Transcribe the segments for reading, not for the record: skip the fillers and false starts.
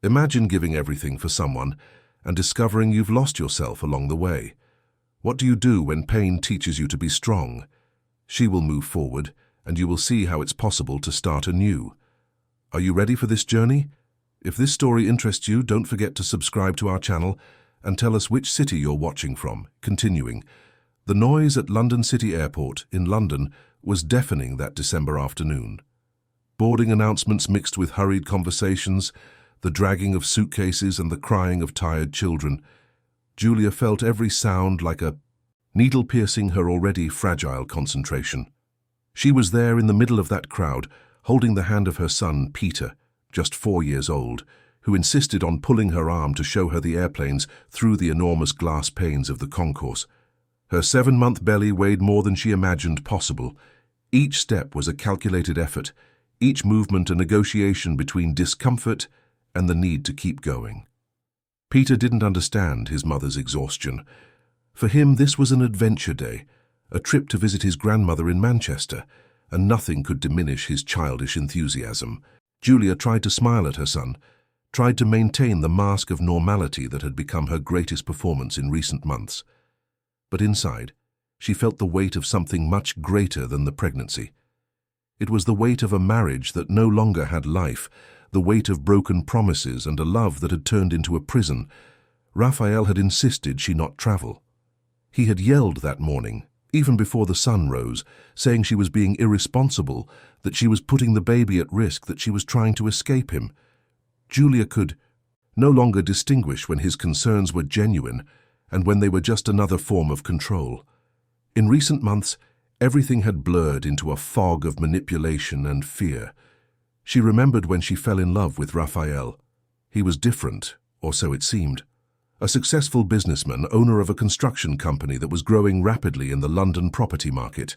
Imagine giving everything for someone and discovering you've lost yourself along the way. What do you do when pain teaches you to be strong? She will move forward, and you will see how it's possible to start anew. Are you ready for this journey? If this story interests you, don't forget to subscribe to our channel and tell us which city you're watching from. Continuing, the noise at London City Airport in London was deafening that December afternoon. Boarding announcements mixed with hurried conversations, the dragging of suitcases and the crying of tired children. Julia felt every sound like a needle piercing her already fragile concentration. She was there in the middle of that crowd, holding the hand of her son, Peter, just 4 years old, who insisted on pulling her arm to show her the airplanes through the enormous glass panes of the concourse. Her 7-month belly weighed more than she imagined possible. Each step was a calculated effort, each movement a negotiation between discomfort and the need to keep going. Peter didn't understand his mother's exhaustion. For him, this was an adventure day, a trip to visit his grandmother in Manchester, and nothing could diminish his childish enthusiasm. Julia tried to smile at her son, tried to maintain the mask of normality that had become her greatest performance in recent months. But inside, she felt the weight of something much greater than the pregnancy. It was the weight of a marriage that no longer had life, the weight of broken promises and a love that had turned into a prison. Raphael had insisted she not travel. He had yelled that morning, even before the sun rose, saying she was being irresponsible, that she was putting the baby at risk, that she was trying to escape him. Julia could no longer distinguish when his concerns were genuine and when they were just another form of control. In recent months, everything had blurred into a fog of manipulation and fear. She remembered when she fell in love with Raphael. He was different, or so it seemed. A successful businessman, owner of a construction company that was growing rapidly in the London property market.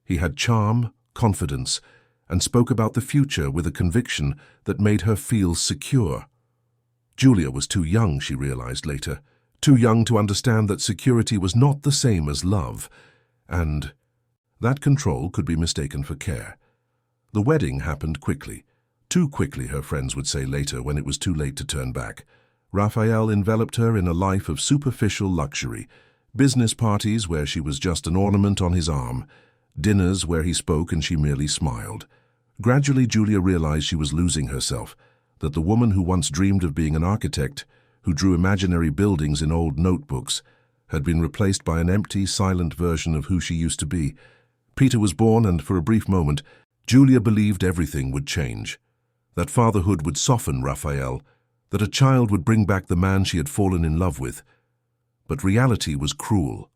He had charm, confidence, and spoke about the future with a conviction that made her feel secure. Julia was too young, she realized later, too young to understand that security was not the same as love, and that control could be mistaken for care. The wedding happened quickly. Too quickly, her friends would say later when it was too late to turn back. Raphael enveloped her in a life of superficial luxury, business parties where she was just an ornament on his arm, dinners where he spoke and she merely smiled. Gradually, Julia realized she was losing herself, that the woman who once dreamed of being an architect, who drew imaginary buildings in old notebooks, had been replaced by an empty, silent version of who she used to be. Peter was born, and for a brief moment, Julia believed everything would change, that fatherhood would soften Raphael, that a child would bring back the man she had fallen in love with. But reality was cruel.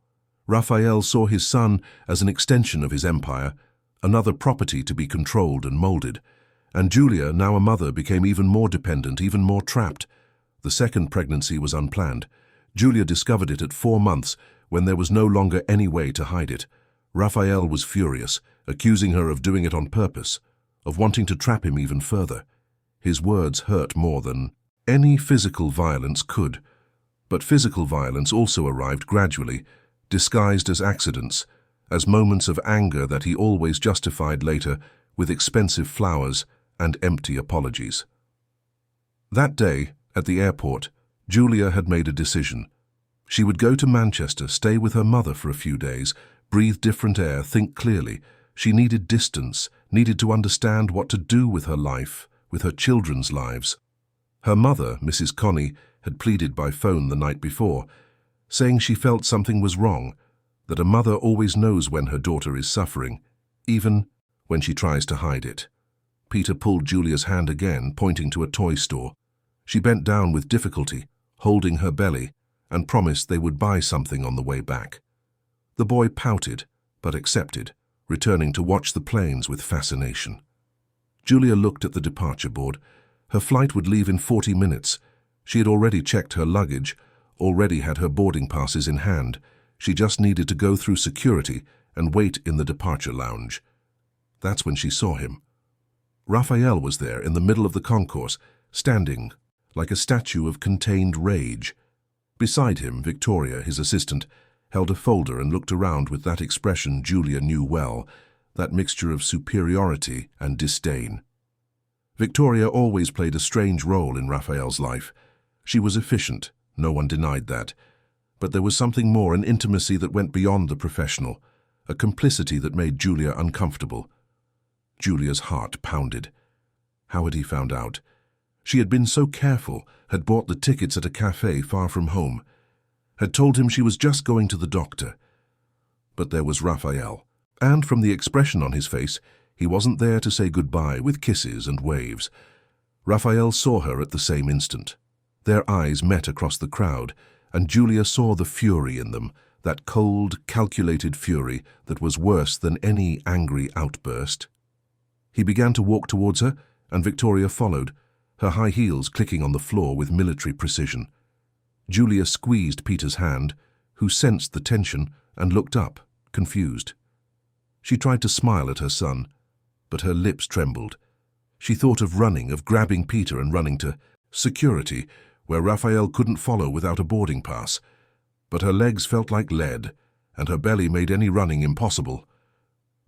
Raphael saw his son as an extension of his empire, another property to be controlled and molded. And Julia, now a mother, became even more dependent, even more trapped. The second pregnancy was unplanned. Julia discovered it at 4 months, when there was no longer any way to hide it. Raphael was furious, accusing her of doing it on purpose, of wanting to trap him even further. His words hurt more than any physical violence could. But physical violence also arrived gradually, disguised as accidents, as moments of anger that he always justified later with expensive flowers and empty apologies. That day, at the airport, Julia had made a decision. She would go to Manchester, stay with her mother for a few days, breathe different air, think clearly. She needed distance, needed to understand what to do with her life, with her children's lives. Her mother, Mrs. Connie, had pleaded by phone the night before, saying she felt something was wrong, that a mother always knows when her daughter is suffering, even when she tries to hide it. Peter pulled Julia's hand again, pointing to a toy store. She bent down with difficulty, holding her belly, and promised they would buy something on the way back. The boy pouted, but accepted, returning to watch the planes with fascination. Julia looked at the departure board. Her flight would leave in 40 minutes. She had already checked her luggage, already had her boarding passes in hand. She just needed to go through security and wait in the departure lounge. That's when she saw him. Raphael was there in the middle of the concourse, standing like a statue of contained rage. Beside him, Victoria, his assistant, held a folder and looked around with that expression Julia knew well, that mixture of superiority and disdain. Victoria always played a strange role in Raphael's life. She was efficient, no one denied that. But there was something more, an intimacy that went beyond the professional, a complicity that made Julia uncomfortable. Julia's heart pounded. How had he found out? She had been so careful, had bought the tickets at a cafe far from home, had told him she was just going to the doctor. But there was Raphael, and from the expression on his face, he wasn't there to say goodbye with kisses and waves. Raphael saw her at the same instant. Their eyes met across the crowd, and Julia saw the fury in them, that cold, calculated fury that was worse than any angry outburst. He began to walk towards her, and Victoria followed, her high heels clicking on the floor with military precision. Julia squeezed Peter's hand, who sensed the tension and looked up, confused. She tried to smile at her son, but her lips trembled. She thought of running, of grabbing Peter and running to security, where Raphael couldn't follow without a boarding pass. But her legs felt like lead, and her belly made any running impossible.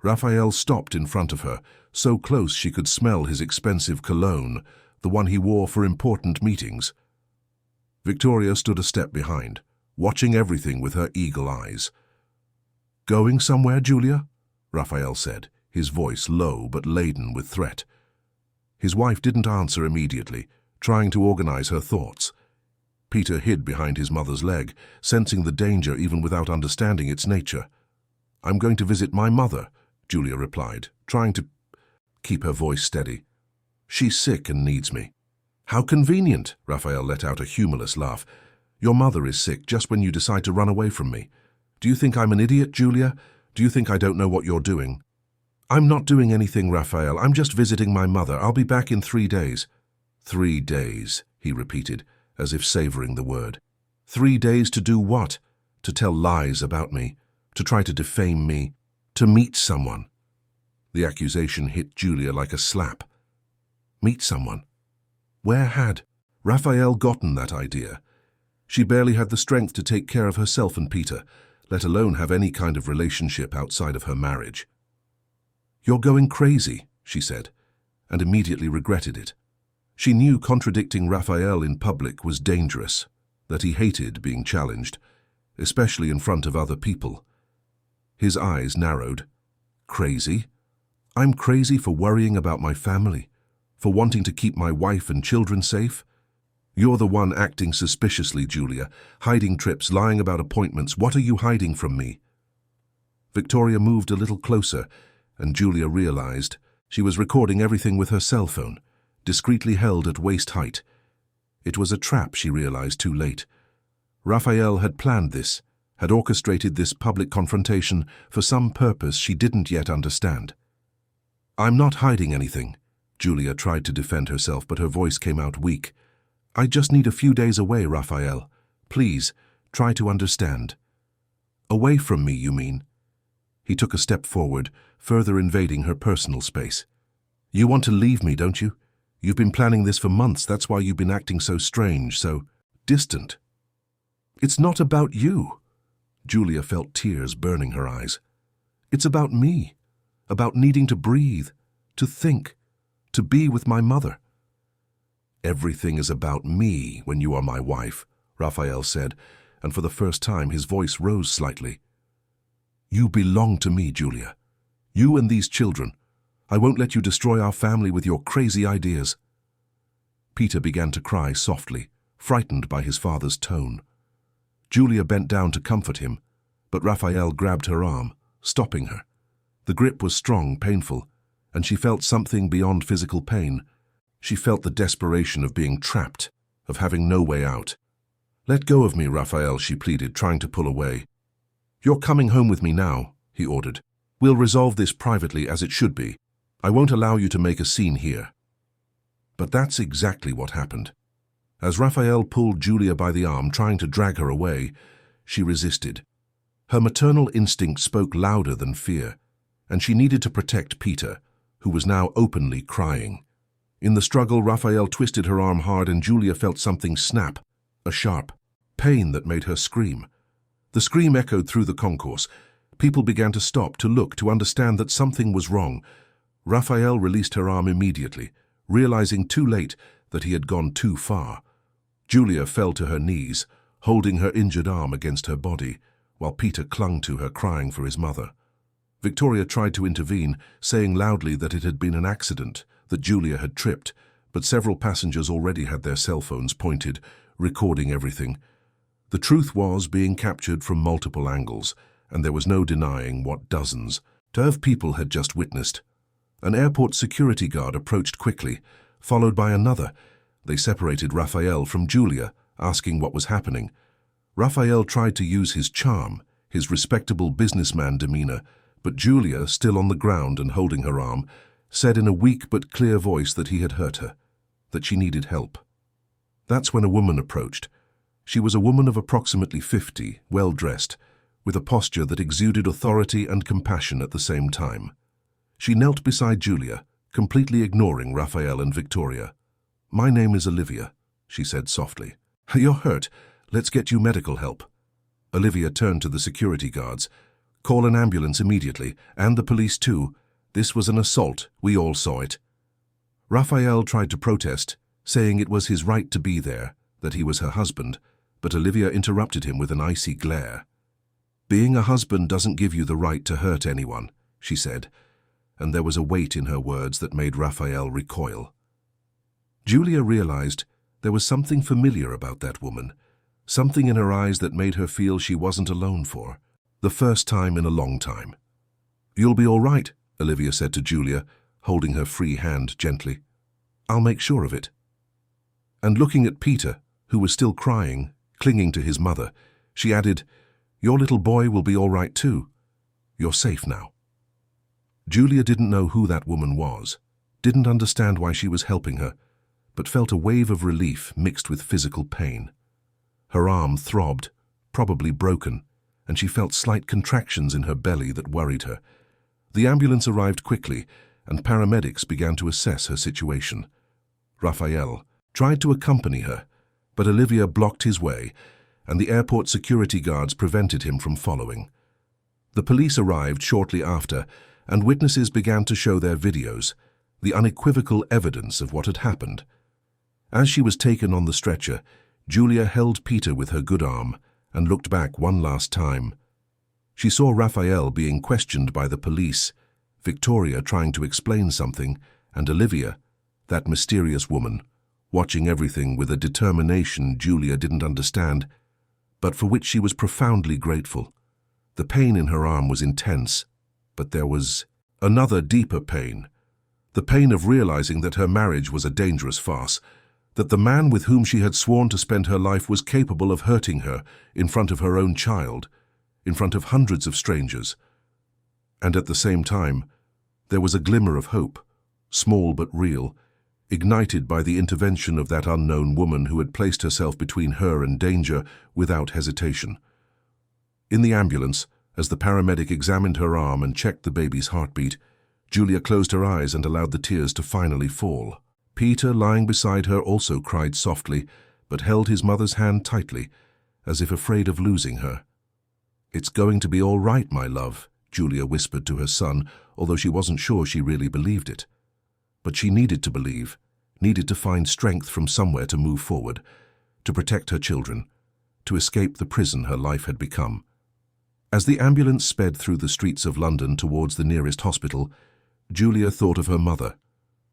Raphael stopped in front of her, so close she could smell his expensive cologne, the one he wore for important meetings. Victoria stood a step behind, watching everything with her eagle eyes. "Going somewhere, Julia?" Raphael said, his voice low but laden with threat. His wife didn't answer immediately, trying to organize her thoughts. Peter hid behind his mother's leg, sensing the danger even without understanding its nature. "I'm going to visit my mother," Julia replied, trying to keep her voice steady. "She's sick and needs me." "How convenient," Raphael let out a humorless laugh. "Your mother is sick just when you decide to run away from me. Do you think I'm an idiot, Julia? Do you think I don't know what you're doing?" "I'm not doing anything, Raphael. I'm just visiting my mother. I'll be back in 3 days. 3 days, he repeated, as if savoring the word. 3 days to do what? To tell lies about me, to try to defame me, to meet someone. The accusation hit Julia like a slap. Meet someone? Where had Raphael gotten that idea? She barely had the strength to take care of herself and Peter, let alone have any kind of relationship outside of her marriage. "You're going crazy," she said, and immediately regretted it. She knew contradicting Raphael in public was dangerous, that he hated being challenged, especially in front of other people. His eyes narrowed. "Crazy? I'm crazy for worrying about my family, for wanting to keep my wife and children safe? You're the one acting suspiciously, Julia, hiding trips, lying about appointments. What are you hiding from me?" Victoria moved a little closer, and Julia realized she was recording everything with her cell phone, discreetly held at waist height. It was a trap, she realized too late. Raphael had planned this, had orchestrated this public confrontation for some purpose she didn't yet understand. "I'm not hiding anything," Julia tried to defend herself, but her voice came out weak. "I just need a few days away, Raphael. Please, try to understand." "Away from me, you mean?" He took a step forward, further invading her personal space. "You want to leave me, don't you? You've been planning this for months. That's why you've been acting so strange, so distant." "It's not about you." Julia felt tears burning her eyes. "It's about me, about needing to breathe, to think, to be with my mother." "Everything is about me when you are my wife," Raphael said, and for the first time his voice rose slightly. "You belong to me, Julia. You and these children. I won't let you destroy our family with your crazy ideas." Peter began to cry softly, frightened by his father's tone. Julia bent down to comfort him, but Raphael grabbed her arm, stopping her. The grip was strong, painful, and she felt something beyond physical pain. She felt the desperation of being trapped, of having no way out. "Let go of me, Raphael," she pleaded, trying to pull away. "You're coming home with me now," he ordered. "We'll resolve this privately as it should be. I won't allow you to make a scene here." But that's exactly what happened. As Raphael pulled Julia by the arm, trying to drag her away, she resisted. Her maternal instinct spoke louder than fear, and she needed to protect Peter, who was now openly crying. In the struggle, Raphael twisted her arm hard and Julia felt something snap, a sharp pain that made her scream. The scream echoed through the concourse. People began to stop, to look, to understand that something was wrong. Raphael released her arm immediately, realizing too late that he had gone too far. Julia fell to her knees, holding her injured arm against her body, while Peter clung to her, crying for his mother. Victoria tried to intervene, saying loudly that it had been an accident, that Julia had tripped, but several passengers already had their cell phones pointed, recording everything. The truth was being captured from multiple angles, and there was no denying what dozens of people had just witnessed. An airport security guard approached quickly, followed by another. They separated Raphael from Julia, asking what was happening. Raphael tried to use his charm, his respectable businessman demeanor, but Julia, still on the ground and holding her arm, said in a weak but clear voice that he had hurt her, that she needed help. That's when a woman approached. She was a woman of approximately 50, well-dressed, with a posture that exuded authority and compassion at the same time. She knelt beside Julia, completely ignoring Raphael and Victoria. "My name is Olivia," she said softly. "You're hurt. Let's get you medical help." Olivia turned to the security guards. "Call an ambulance immediately, and the police too. This was an assault. We all saw it." Raphael tried to protest, saying it was his right to be there, that he was her husband, but Olivia interrupted him with an icy glare. "Being a husband doesn't give you the right to hurt anyone," she said, and there was a weight in her words that made Raphael recoil. Julia realized there was something familiar about that woman, something in her eyes that made her feel she wasn't alone for the first time in a long time. "You'll be all right," Olivia said to Julia, holding her free hand gently. "I'll make sure of it." And looking at Peter, who was still crying, clinging to his mother, she added, "Your little boy will be all right too. You're safe now." Julia didn't know who that woman was, didn't understand why she was helping her, but felt a wave of relief mixed with physical pain. Her arm throbbed, probably broken, and she felt slight contractions in her belly that worried her. The ambulance arrived quickly, and paramedics began to assess her situation. Raphael tried to accompany her, but Olivia blocked his way, and the airport security guards prevented him from following. The police arrived shortly after, and witnesses began to show their videos, the unequivocal evidence of what had happened. As she was taken on the stretcher, Julia held Peter with her good arm and looked back one last time. She saw Raphael being questioned by the police, Victoria trying to explain something, and Olivia, that mysterious woman, watching everything with a determination Julia didn't understand, but for which she was profoundly grateful. The pain in her arm was intense, but there was another deeper pain, the pain of realizing that her marriage was a dangerous farce, that the man with whom she had sworn to spend her life was capable of hurting her in front of her own child, in front of hundreds of strangers. And at the same time, there was a glimmer of hope, small but real, ignited by the intervention of that unknown woman who had placed herself between her and danger without hesitation. In the ambulance, as the paramedic examined her arm and checked the baby's heartbeat, Julia closed her eyes and allowed the tears to finally fall. Peter, lying beside her, also cried softly, but held his mother's hand tightly, as if afraid of losing her. "It's going to be all right, my love," Julia whispered to her son, although she wasn't sure she really believed it. But she needed to believe, needed to find strength from somewhere to move forward, to protect her children, to escape the prison her life had become. As the ambulance sped through the streets of London towards the nearest hospital, Julia thought of her mother,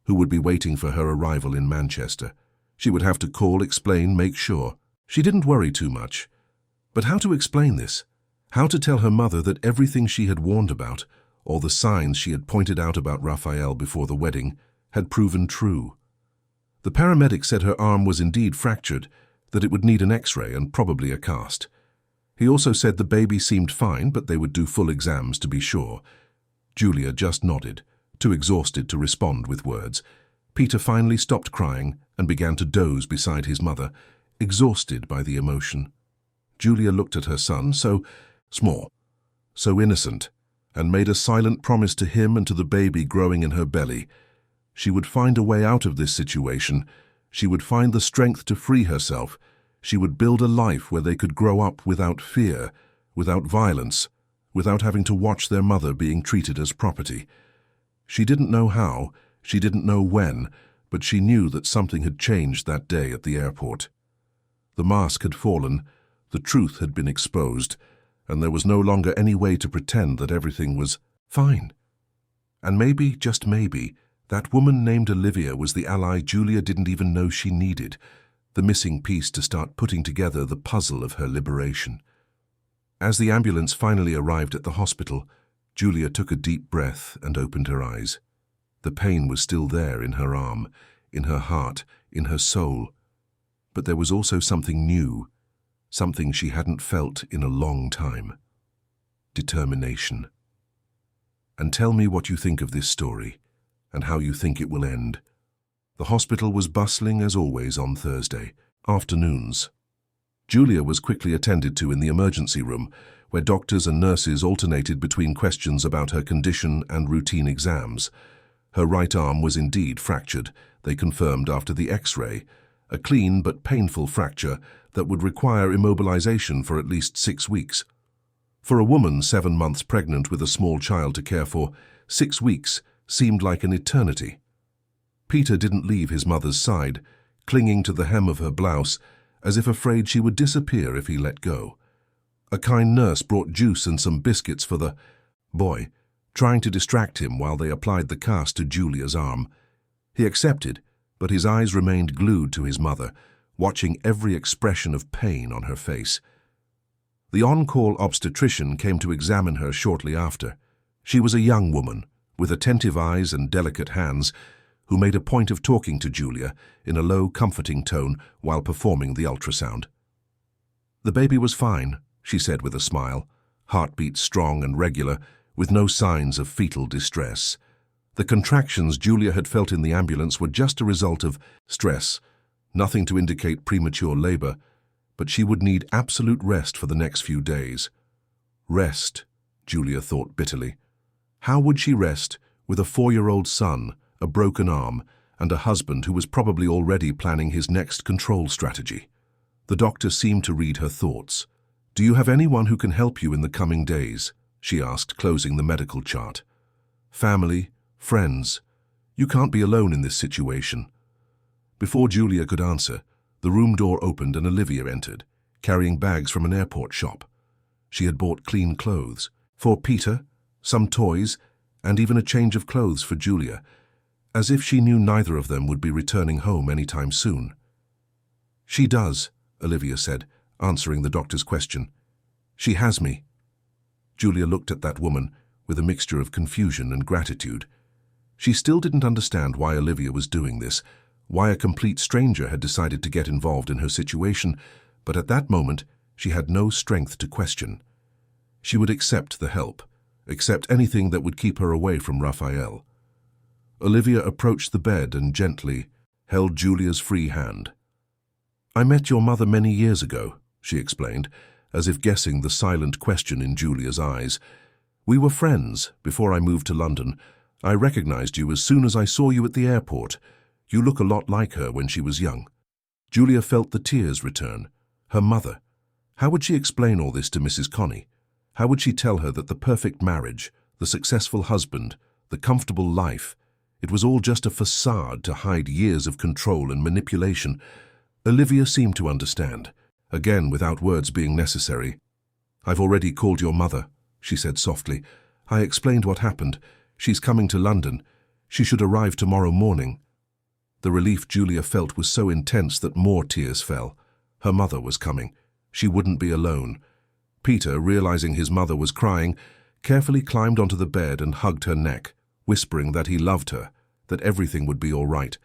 who would be waiting for her arrival in Manchester. She would have to call, explain, make sure. She didn't worry too much. But how to explain this? How to tell her mother that everything she had warned about, all the signs she had pointed out about Raphael before the wedding, had proven true? The paramedic said her arm was indeed fractured, that it would need an X-ray and probably a cast. He also said the baby seemed fine, but they would do full exams to be sure. Julia just nodded, too exhausted to respond with words. Peter finally stopped crying and began to doze beside his mother, exhausted by the emotion. Julia looked at her son, so small, so innocent, and made a silent promise to him and to the baby growing in her belly. She would find a way out of this situation. She would find the strength to free herself. She would build a life where they could grow up without fear, without violence, without having to watch their mother being treated as property. She didn't know how, she didn't know when, but she knew that something had changed that day at the airport. The mask had fallen, the truth had been exposed, and there was no longer any way to pretend that everything was fine. And maybe, just maybe, that woman named Olivia was the ally Julia didn't even know she needed, the missing piece to start putting together the puzzle of her liberation. As the ambulance finally arrived at the hospital, Julia took a deep breath and opened her eyes. The pain was still there in her arm, in her heart, in her soul. But there was also something new, something she hadn't felt in a long time. Determination. And tell me what you think of this story, and how you think it will end. The hospital was bustling as always on Thursday afternoons. Julia was quickly attended to in the emergency room, where doctors and nurses alternated between questions about her condition and routine exams. Her right arm was indeed fractured, they confirmed after the X-ray, a clean but painful fracture that would require immobilization for at least 6 weeks. For a woman 7 months pregnant with a small child to care for, 6 weeks seemed like an eternity. Peter didn't leave his mother's side, clinging to the hem of her blouse, as if afraid she would disappear if he let go. A kind nurse brought juice and some biscuits for the boy, trying to distract him while they applied the cast to Julia's arm. He accepted, but his eyes remained glued to his mother, watching every expression of pain on her face. The on-call obstetrician came to examine her shortly after. She was a young woman, with attentive eyes and delicate hands, who made a point of talking to Julia in a low, comforting tone while performing the ultrasound. "The baby was fine," she said with a smile, heartbeat strong and regular, with no signs of fetal distress. The contractions Julia had felt in the ambulance were just a result of stress, nothing to indicate premature labor, but she would need absolute rest for the next few days. Rest, Julia thought bitterly. How would she rest with a 4-year-old son, a broken arm, and a husband who was probably already planning his next control strategy? The doctor seemed to read her thoughts. "Do you have anyone who can help you in the coming days?" she asked, closing the medical chart. "Family, friends. You can't be alone in this situation." Before Julia could answer, the room door opened and Olivia entered, carrying bags from an airport shop. She had bought clean clothes for Peter, some toys, and even a change of clothes for Julia, as if she knew neither of them would be returning home anytime soon. "She does," Olivia said, answering the doctor's question. "She has me." Julia looked at that woman with a mixture of confusion and gratitude. She still didn't understand why Olivia was doing this, why a complete stranger had decided to get involved in her situation, but at that moment she had no strength to question. She would accept the help, accept anything that would keep her away from Raphael. Olivia approached the bed and gently held Julia's free hand. "I met your mother many years ago," she explained, as if guessing the silent question in Julia's eyes. "We were friends before I moved to London. I recognized you as soon as I saw you at the airport. You look a lot like her when she was young." Julia felt the tears return. Her mother. How would she explain all this to Mrs. Connie? How would she tell her that the perfect marriage, the successful husband, the comfortable life, it was all just a facade to hide years of control and manipulation? Olivia seemed to understand, again without words being necessary. "I've already called your mother," she said softly. "I explained what happened. She's coming to London. She should arrive tomorrow morning." The relief Julia felt was so intense that more tears fell. Her mother was coming. She wouldn't be alone. Peter, realizing his mother was crying, carefully climbed onto the bed and hugged her neck, whispering that he loved her, that everything would be all right.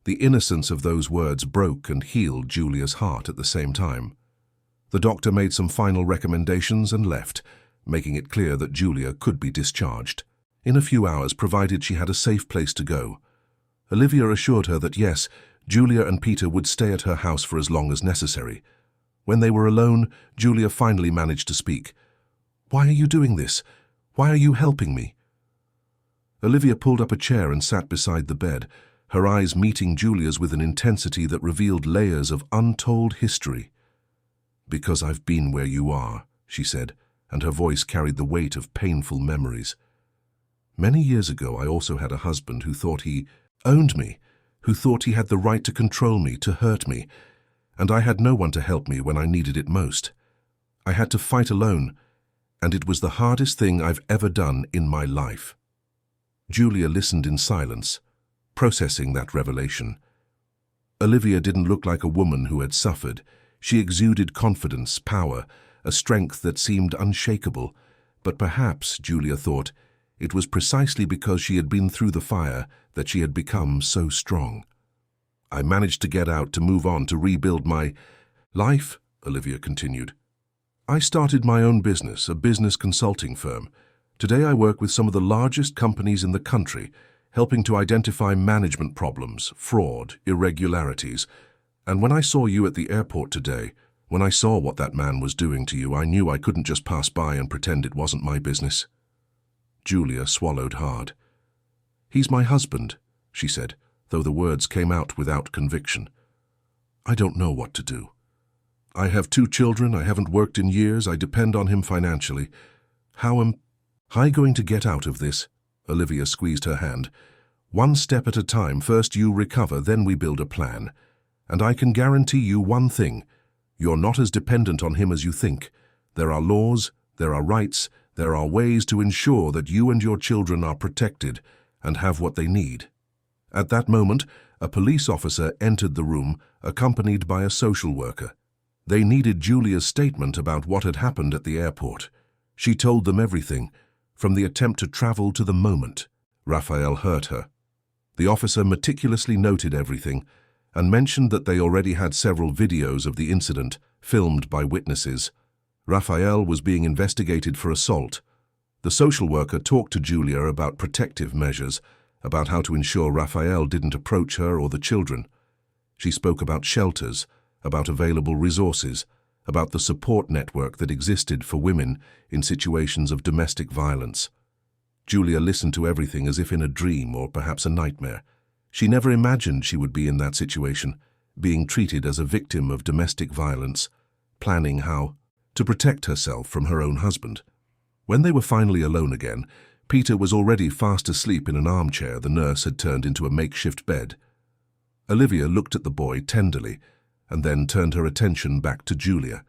The innocence of those words broke and healed Julia's heart at the same time. The doctor made some final recommendations and left, making it clear that Julia could be discharged in a few hours, provided she had a safe place to go. Olivia assured her that yes, Julia and Peter would stay at her house for as long as necessary. When they were alone, Julia finally managed to speak. "Why are you doing this? Why are you helping me?" Olivia pulled up a chair and sat beside the bed, her eyes meeting Julia's with an intensity that revealed layers of untold history. "Because I've been where you are," she said, and her voice carried the weight of painful memories. "Many years ago I also had a husband who thought he owned me, who thought he had the right to control me, to hurt me, and I had no one to help me when I needed it most. I had to fight alone, and it was the hardest thing I've ever done in my life." Julia listened in silence, processing that revelation. Olivia didn't look like a woman who had suffered. She exuded confidence, power, a strength that seemed unshakable. But perhaps, Julia thought, it was precisely because she had been through the fire that she had become so strong. "I managed to get out, to move on, to rebuild my life," Olivia continued. "I started my own business, a business consulting firm. Today I work with some of the largest companies in the country, helping to identify management problems, fraud, irregularities. And when I saw you at the airport today, when I saw what that man was doing to you, I knew I couldn't just pass by and pretend it wasn't my business." Julia swallowed hard. "He's my husband," she said, though the words came out without conviction. "I don't know what to do. I have 2 children, I haven't worked in years, I depend on him financially. How am I going to get out of this?" Olivia squeezed her hand. "One step at a time. First you recover, then we build a plan. And I can guarantee you one thing. You're not as dependent on him as you think. There are laws, there are rights, there are ways to ensure that you and your children are protected and have what they need." At that moment, a police officer entered the room, accompanied by a social worker. They needed Julia's statement about what had happened at the airport. She told them everything, from the attempt to travel to the moment Raphael hurt her. The officer meticulously noted everything and mentioned that they already had several videos of the incident, filmed by witnesses. Raphael was being investigated for assault. The social worker talked to Julia about protective measures, about how to ensure Raphael didn't approach her or the children. She spoke about shelters, about available resources, about the support network that existed for women in situations of domestic violence. Julia listened to everything as if in a dream or perhaps a nightmare. She never imagined she would be in that situation, being treated as a victim of domestic violence, planning how to protect herself from her own husband. When they were finally alone again, Peter was already fast asleep in an armchair the nurse had turned into a makeshift bed. Olivia looked at the boy tenderly and then turned her attention back to Julia.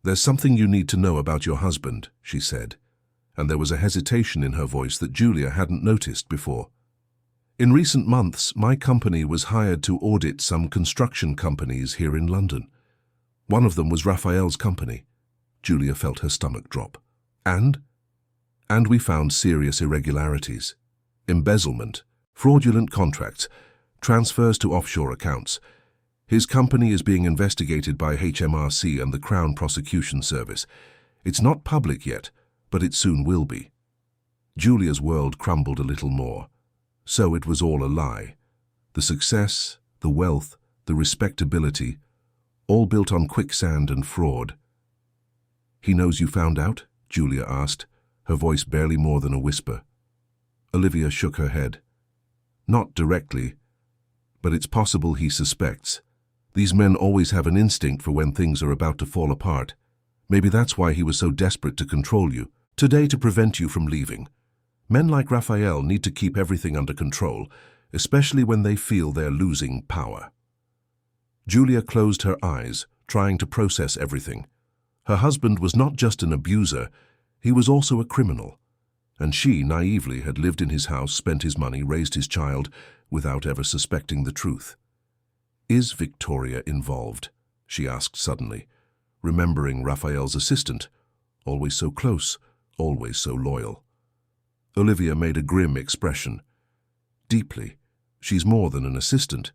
"There's something you need to know about your husband," she said, and there was a hesitation in her voice that Julia hadn't noticed before. "In recent months, my company was hired to audit some construction companies here in London. One of them was Raphael's company." Julia felt her stomach drop. And we found serious irregularities. Embezzlement, fraudulent contracts, transfers to offshore accounts. His company is being investigated by HMRC and the Crown Prosecution Service. It's not public yet, but it soon will be." Julia's world crumbled a little more. So it was all a lie. The success, the wealth, the respectability, all built on quicksand and fraud. "He knows you found out?" Julia asked, her voice barely more than a whisper. Olivia shook her head. "Not directly, but it's possible he suspects. These men always have an instinct for when things are about to fall apart. Maybe that's why he was so desperate to control you, today to prevent you from leaving. Men like Raphael need to keep everything under control, especially when they feel they're losing power." Julia closed her eyes, trying to process everything. Her husband was not just an abuser, he was also a criminal. And she, naively, had lived in his house, spent his money, raised his child, without ever suspecting the truth. "Is Victoria involved?" she asked suddenly, remembering Raphael's assistant, always so close, always so loyal. Olivia made a grim expression. "Deeply. She's more than an assistant.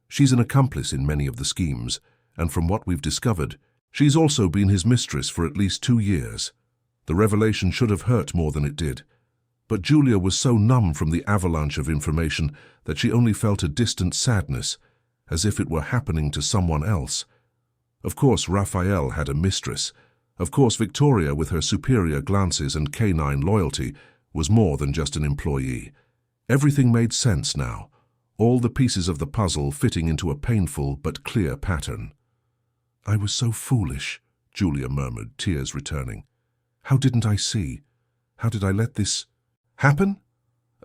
She's an accomplice in many of the schemes, and from what we've discovered, she's also been his mistress for at least 2 years. The revelation should have hurt more than it did. But Julia was so numb from the avalanche of information that she only felt a distant sadness, as if it were happening to someone else. Of course Raphael had a mistress. Of course Victoria, with her superior glances and canine loyalty, was more than just an employee. Everything made sense now, all the pieces of the puzzle fitting into a painful but clear pattern. "I was so foolish," Julia murmured, tears returning. "How didn't I see? How did I let this happen?"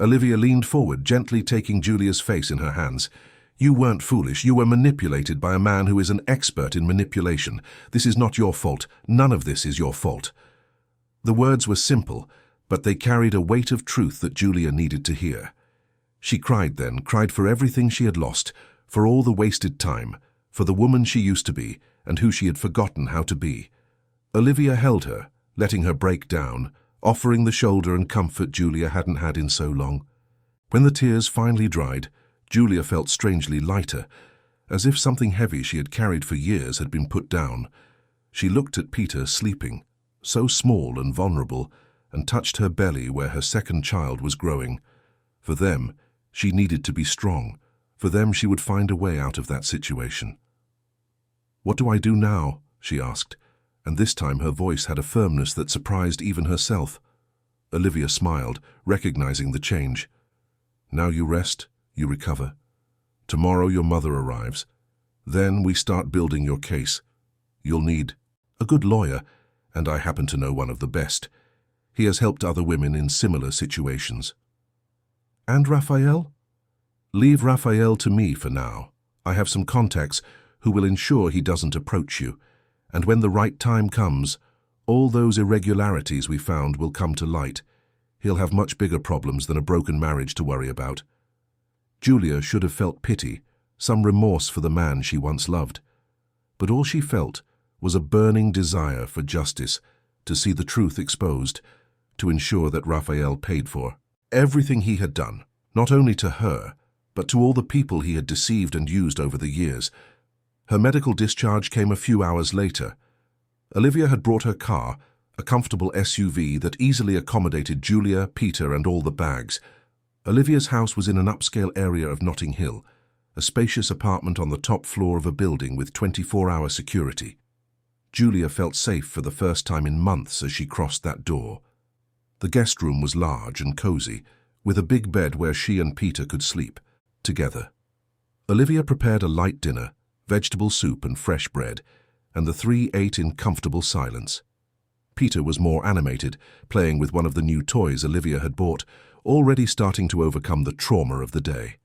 Olivia leaned forward, gently taking Julia's face in her hands. You weren't foolish. You were manipulated by a man who is an expert in manipulation. This is not your fault. None of this is your fault. The words were simple, but they carried a weight of truth that Julia needed to hear. She cried then, cried for everything she had lost, for all the wasted time, for the woman she used to be and who she had forgotten how to be. Olivia held her, letting her break down, offering the shoulder and comfort Julia hadn't had in so long. When the tears finally dried, Julia felt strangely lighter, as if something heavy she had carried for years had been put down. She looked at Peter sleeping, so small and vulnerable, and touched her belly where her second child was growing. For them, she needed to be strong. For them, she would find a way out of that situation. "What do I do now?" she asked, and this time her voice had a firmness that surprised even herself. Olivia smiled, recognizing the change. "Now you rest, you recover. Tomorrow your mother arrives. Then we start building your case. You'll need a good lawyer, and I happen to know one of the best. He has helped other women in similar situations." "And Raphael?" "Leave Raphael to me for now. I have some contacts who will ensure he doesn't approach you, and when the right time comes, all those irregularities we found will come to light. He'll have much bigger problems than a broken marriage to worry about." Julia should have felt pity, some remorse for the man she once loved. But all she felt was a burning desire for justice, to see the truth exposed, to ensure that Raphael paid for everything he had done, not only to her, but to all the people he had deceived and used over the years. Her medical discharge came a few hours later. Olivia had brought her car, a comfortable SUV that easily accommodated Julia, Peter, and all the bags. Olivia's house was in an upscale area of Notting Hill, a spacious apartment on the top floor of a building with 24-hour security. Julia felt safe for the first time in months as she crossed that door. The guest room was large and cozy, with a big bed where she and Peter could sleep together. Olivia prepared a light dinner, vegetable soup and fresh bread, and the three ate in comfortable silence. Peter was more animated, playing with one of the new toys Olivia had bought, already starting to overcome the trauma of the day.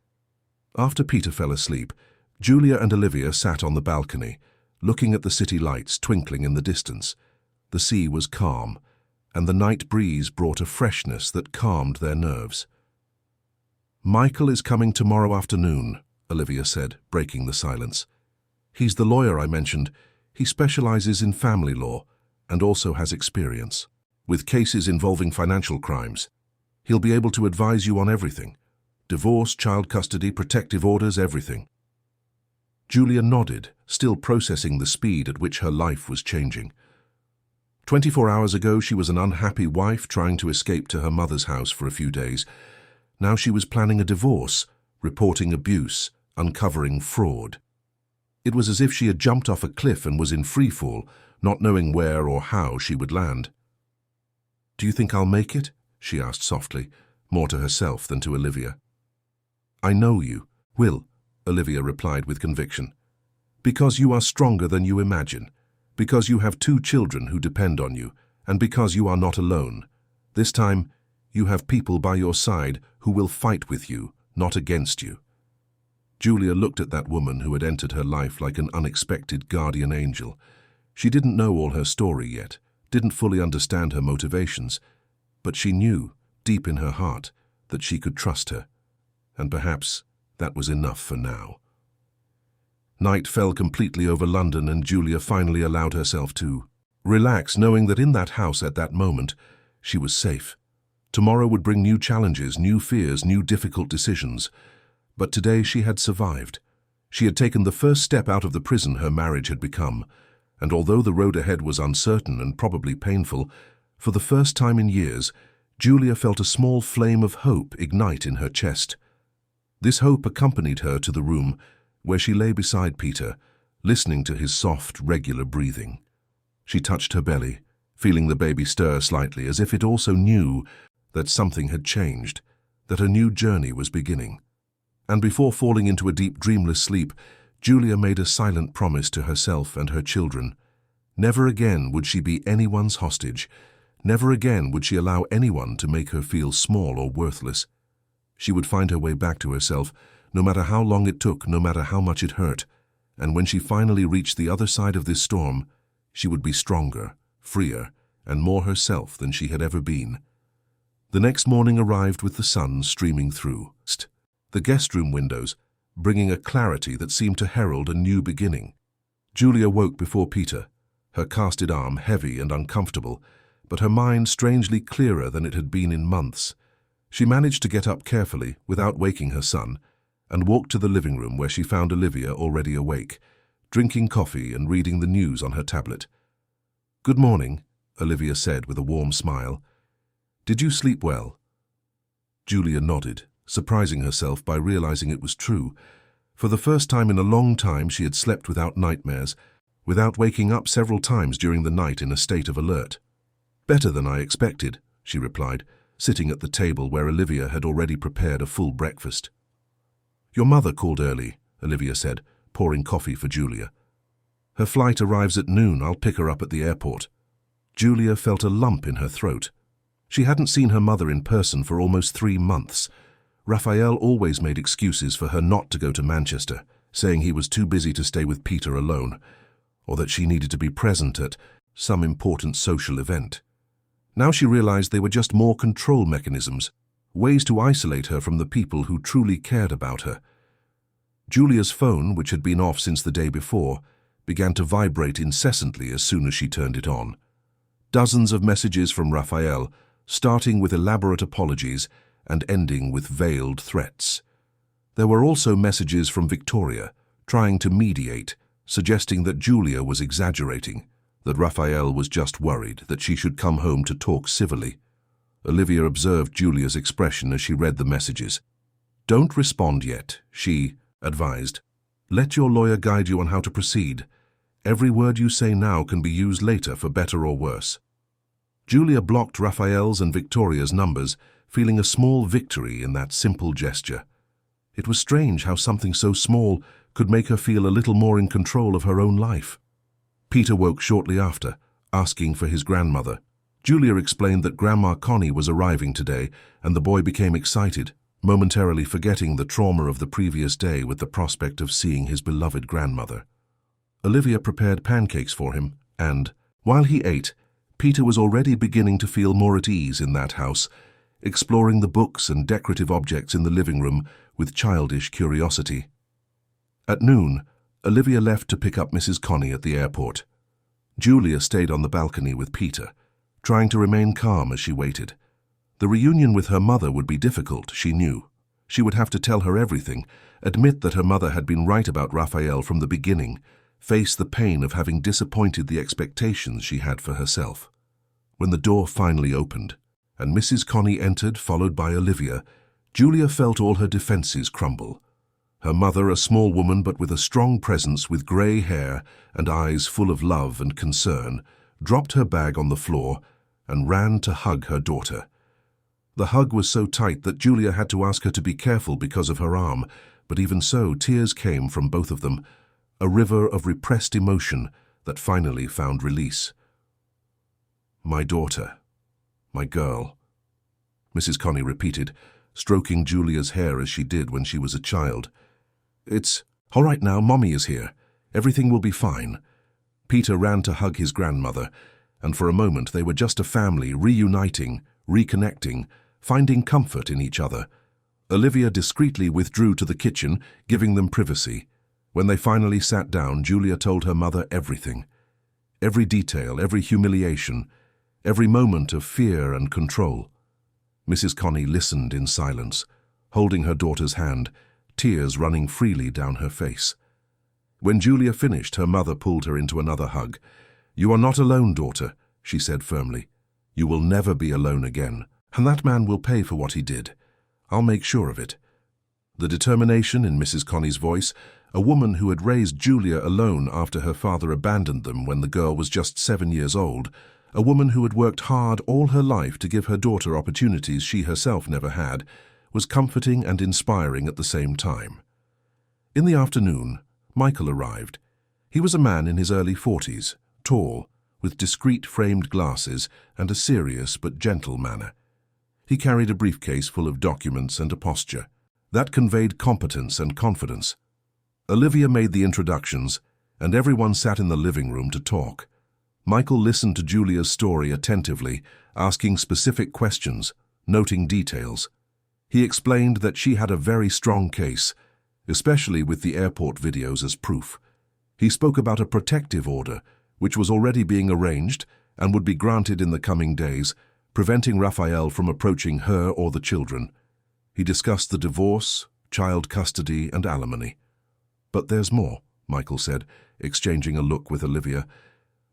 After Peter fell asleep, Julia and Olivia sat on the balcony, looking at the city lights twinkling in the distance. The sea was calm, and the night breeze brought a freshness that calmed their nerves. "Michael is coming tomorrow afternoon," Olivia said, breaking the silence. "He's the lawyer I mentioned. He specializes in family law and also has experience with cases involving financial crimes. He'll be able to advise you on everything. Divorce, child custody, protective orders, everything." Julia nodded, still processing the speed at which her life was changing. 24 hours ago, she was an unhappy wife trying to escape to her mother's house for a few days. Now she was planning a divorce, reporting abuse, uncovering fraud. It was as if she had jumped off a cliff and was in freefall, not knowing where or how she would land. "Do you think I'll make it?" she asked softly, more to herself than to Olivia. "I know you will," Olivia replied with conviction. "Because you are stronger than you imagine, because you have 2 children who depend on you, and because you are not alone. This time, you have people by your side who will fight with you, not against you." Julia looked at that woman who had entered her life like an unexpected guardian angel. She didn't know all her story yet, didn't fully understand her motivations, but she knew, deep in her heart, that she could trust her. And perhaps that was enough for now. Night fell completely over London, and Julia finally allowed herself to relax, knowing that in that house at that moment, she was safe. Tomorrow would bring new challenges, new fears, new difficult decisions. But today she had survived. She had taken the first step out of the prison her marriage had become, and although the road ahead was uncertain and probably painful, for the first time in years, Julia felt a small flame of hope ignite in her chest. This hope accompanied her to the room where she lay beside Peter, listening to his soft, regular breathing. She touched her belly, feeling the baby stir slightly, as if it also knew that something had changed, that a new journey was beginning. And before falling into a deep, dreamless sleep, Julia made a silent promise to herself and her children. Never again would she be anyone's hostage. Never again would she allow anyone to make her feel small or worthless. She would find her way back to herself, no matter how long it took, no matter how much it hurt. And when she finally reached the other side of this storm, she would be stronger, freer, and more herself than she had ever been. The next morning arrived with the sun streaming through the guest room windows, bringing a clarity that seemed to herald a new beginning. Julia woke before Peter, her casted arm heavy and uncomfortable, but her mind strangely clearer than it had been in months. She managed to get up carefully, without waking her son, and walked to the living room where she found Olivia already awake, drinking coffee and reading the news on her tablet. "Good morning," Olivia said with a warm smile. "Did you sleep well?" Julia nodded, surprising herself by realizing it was true. For the first time in a long time she had slept without nightmares, without waking up several times during the night in a state of alert. "Better than I expected," she replied, sitting at the table where Olivia had already prepared a full breakfast. "Your mother called early," Olivia said, pouring coffee for Julia. "Her flight arrives at noon. I'll pick her up at the airport." Julia felt a lump in her throat. She hadn't seen her mother in person for almost 3 months. Raphael always made excuses for her not to go to Manchester, saying he was too busy to stay with Peter alone, or that she needed to be present at some important social event. Now she realized they were just more control mechanisms, ways to isolate her from the people who truly cared about her. Julia's phone, which had been off since the day before, began to vibrate incessantly as soon as she turned it on. Dozens of messages from Raphael, starting with elaborate apologies and ending with veiled threats. There were also messages from Victoria, trying to mediate, suggesting that Julia was exaggerating, that Raphael was just worried, that she should come home to talk civilly. Olivia observed Julia's expression as she read the messages. "Don't respond yet," she advised. "Let your lawyer guide you on how to proceed. Every word you say now can be used later for better or worse." Julia blocked Raphael's and Victoria's numbers, feeling a small victory in that simple gesture. It was strange how something so small could make her feel a little more in control of her own life. Peter woke shortly after, asking for his grandmother. Julia explained that Grandma Connie was arriving today, and the boy became excited, momentarily forgetting the trauma of the previous day with the prospect of seeing his beloved grandmother. Olivia prepared pancakes for him, and, while he ate, Peter was already beginning to feel more at ease in that house, exploring the books and decorative objects in the living room with childish curiosity. At noon, Olivia left to pick up Mrs. Connie at the airport. Julia stayed on the balcony with Peter, trying to remain calm as she waited. The reunion with her mother would be difficult, she knew. She would have to tell her everything, admit that her mother had been right about Raphael from the beginning, face the pain of having disappointed the expectations she had for herself. When the door finally opened, and Mrs. Connie entered, followed by Olivia, Julia felt all her defenses crumble. Her mother, a small woman but with a strong presence, with grey hair and eyes full of love and concern, dropped her bag on the floor and ran to hug her daughter. The hug was so tight that Julia had to ask her to be careful because of her arm, but even so, tears came from both of them, a river of repressed emotion that finally found release. "My daughter, my girl," Mrs. Connie repeated, stroking Julia's hair as she did when she was a child. "It's all right now, Mommy is here. Everything will be fine." Peter ran to hug his grandmother, and for a moment they were just a family, reuniting, reconnecting, finding comfort in each other. Olivia discreetly withdrew to the kitchen, giving them privacy. When they finally sat down, Julia told her mother everything. Every detail, every humiliation, every moment of fear and control. Mrs. Connie listened in silence, holding her daughter's hand, tears running freely down her face. When Julia finished, her mother pulled her into another hug. "You are not alone, daughter," she said firmly. "You will never be alone again, and that man will pay for what he did. I'll make sure of it." The determination in Mrs. Connie's voice, a woman who had raised Julia alone after her father abandoned them when the girl was just 7 years old, a woman who had worked hard all her life to give her daughter opportunities she herself never had, was comforting and inspiring at the same time. In the afternoon, Michael arrived. He was a man in his early 40s, tall, with discreet framed glasses and a serious but gentle manner. He carried a briefcase full of documents and a posture that conveyed competence and confidence. Olivia made the introductions, and everyone sat in the living room to talk. Michael listened to Julia's story attentively, asking specific questions, noting details. He explained that she had a very strong case, especially with the airport videos as proof. He spoke about a protective order, which was already being arranged and would be granted in the coming days, preventing Raphael from approaching her or the children. He discussed the divorce, child custody, and alimony. "But there's more," Michael said, exchanging a look with Olivia.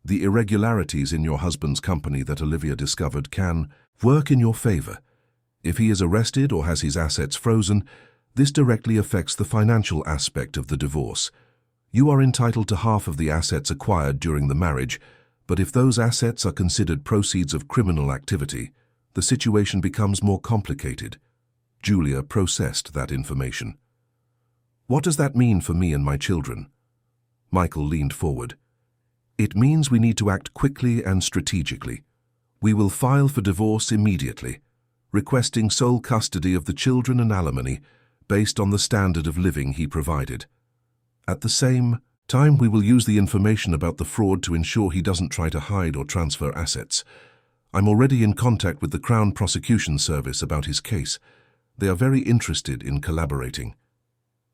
"The irregularities in your husband's company that Olivia discovered can work in your favor. If he is arrested or has his assets frozen, this directly affects the financial aspect of the divorce. You are entitled to half of the assets acquired during the marriage, but if those assets are considered proceeds of criminal activity, the situation becomes more complicated." Julia processed that information. "What does that mean for me and my children?" Michael leaned forward. "It means we need to act quickly and strategically. We will file for divorce immediately, requesting sole custody of the children and alimony based on the standard of living he provided. At the same time, we will use the information about the fraud to ensure he doesn't try to hide or transfer assets. I'm already in contact with the Crown Prosecution Service about his case. They are very interested in collaborating."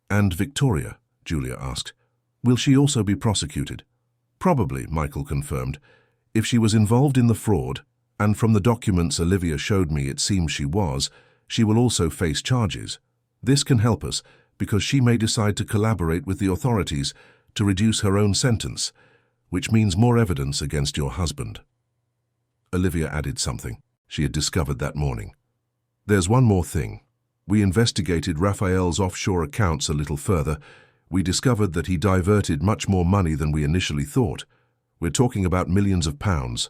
"And Victoria?" Julia asked. "Will she also be prosecuted?" "Probably," Michael confirmed. "If she was involved in the fraud, and from the documents Olivia showed me it seems she was, she will also face charges. This can help us, because she may decide to collaborate with the authorities to reduce her own sentence, which means more evidence against your husband." Olivia added something she had discovered that morning. "There's one more thing. We investigated Raphael's offshore accounts a little further. We discovered that he diverted much more money than we initially thought. We're talking about millions of pounds.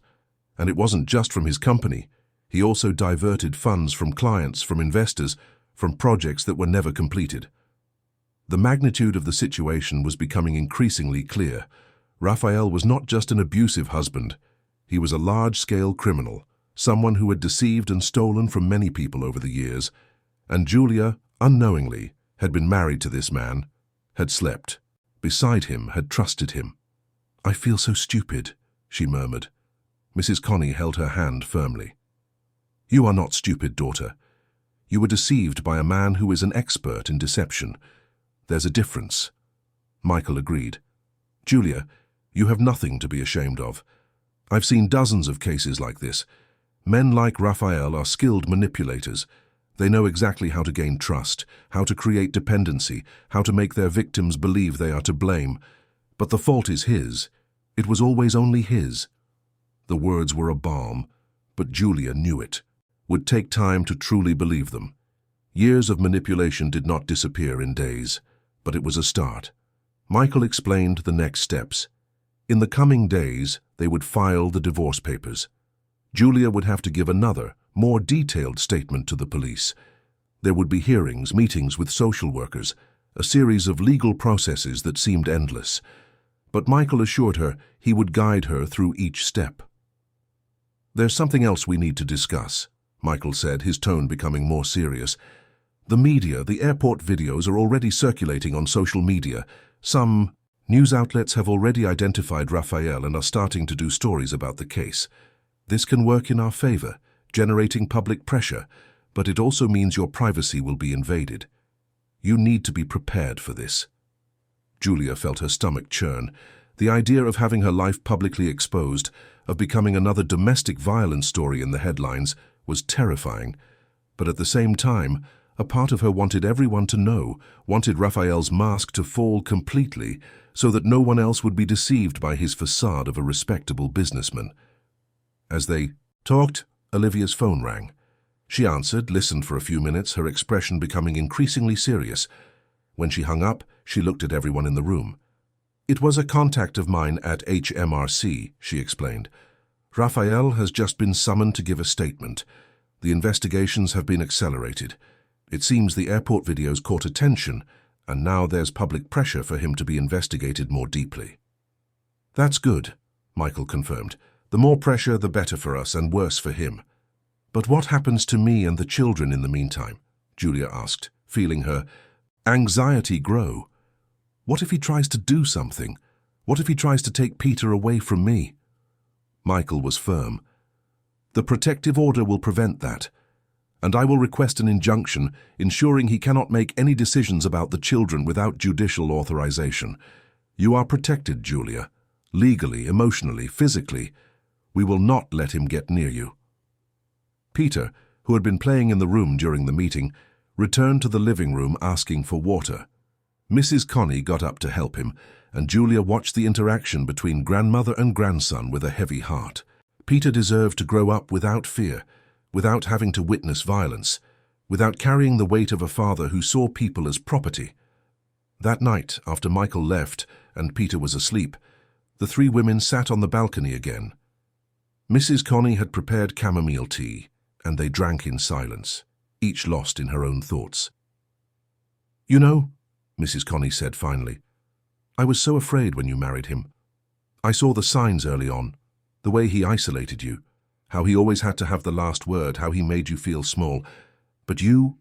And it wasn't just from his company. He also diverted funds from clients, from investors, from projects that were never completed." The magnitude of the situation was becoming increasingly clear. Raphael was not just an abusive husband. He was a large-scale criminal, someone who had deceived and stolen from many people over the years. And Julia, unknowingly, had been married to this man, had slept beside him, had trusted him. "I feel so stupid," she murmured. Mrs. Connie held her hand firmly. "You are not stupid, daughter. You were deceived by a man who is an expert in deception. There's a difference." Michael agreed. "Julia, you have nothing to be ashamed of. I've seen dozens of cases like this. Men like Raphael are skilled manipulators. They know exactly how to gain trust, how to create dependency, how to make their victims believe they are to blame. But the fault is his. It was always only his." The words were a balm, but Julia knew it. Would take time to truly believe them. Years of manipulation did not disappear in days, but it was a start. Michael explained the next steps. In the coming days, they would file the divorce papers. Julia would have to give another, more detailed statement to the police. There would be hearings, meetings with social workers, a series of legal processes that seemed endless. But Michael assured her he would guide her through each step. "There's something else we need to discuss," Michael said, his tone becoming more serious. "The media, the airport videos are already circulating on social media. Some news outlets have already identified Raphael and are starting to do stories about the case. This can work in our favor, generating public pressure, but it also means your privacy will be invaded. You need to be prepared for this." Julia felt her stomach churn. The idea of having her life publicly exposed, of becoming another domestic violence story in the headlines, was terrifying. But at the same time, a part of her wanted everyone to know, wanted Raphael's mask to fall completely, so that no one else would be deceived by his facade of a respectable businessman. As they talked, Olivia's phone rang. She answered, listened for a few minutes, her expression becoming increasingly serious. When she hung up, she looked at everyone in the room. "It was a contact of mine at HMRC," she explained. "Raphael has just been summoned to give a statement. The investigations have been accelerated. It seems the airport videos caught attention, and now there's public pressure for him to be investigated more deeply." "That's good," Michael confirmed. "The more pressure, the better for us and worse for him." But what happens to me and the children in the meantime? Julia asked, feeling her anxiety grow. What if he tries to do something? What if he tries to take Peter away from me? Michael was firm. The protective order will prevent that, and I will request an injunction ensuring he cannot make any decisions about the children without judicial authorization. You are protected, Julia. Legally, emotionally, physically. We will not let him get near you. Peter, who had been playing in the room during the meeting, returned to the living room asking for water. Mrs. Connie got up to help him, and Julia watched the interaction between grandmother and grandson with a heavy heart. Peter deserved to grow up without fear, without having to witness violence, without carrying the weight of a father who saw people as property. That night, after Michael left and Peter was asleep, the three women sat on the balcony again. Mrs. Connie had prepared chamomile tea, and they drank in silence, each lost in her own thoughts. "You know," Mrs. Connie said finally, "I was so afraid when you married him. I saw the signs early on, the way he isolated you, how he always had to have the last word, how he made you feel small. But you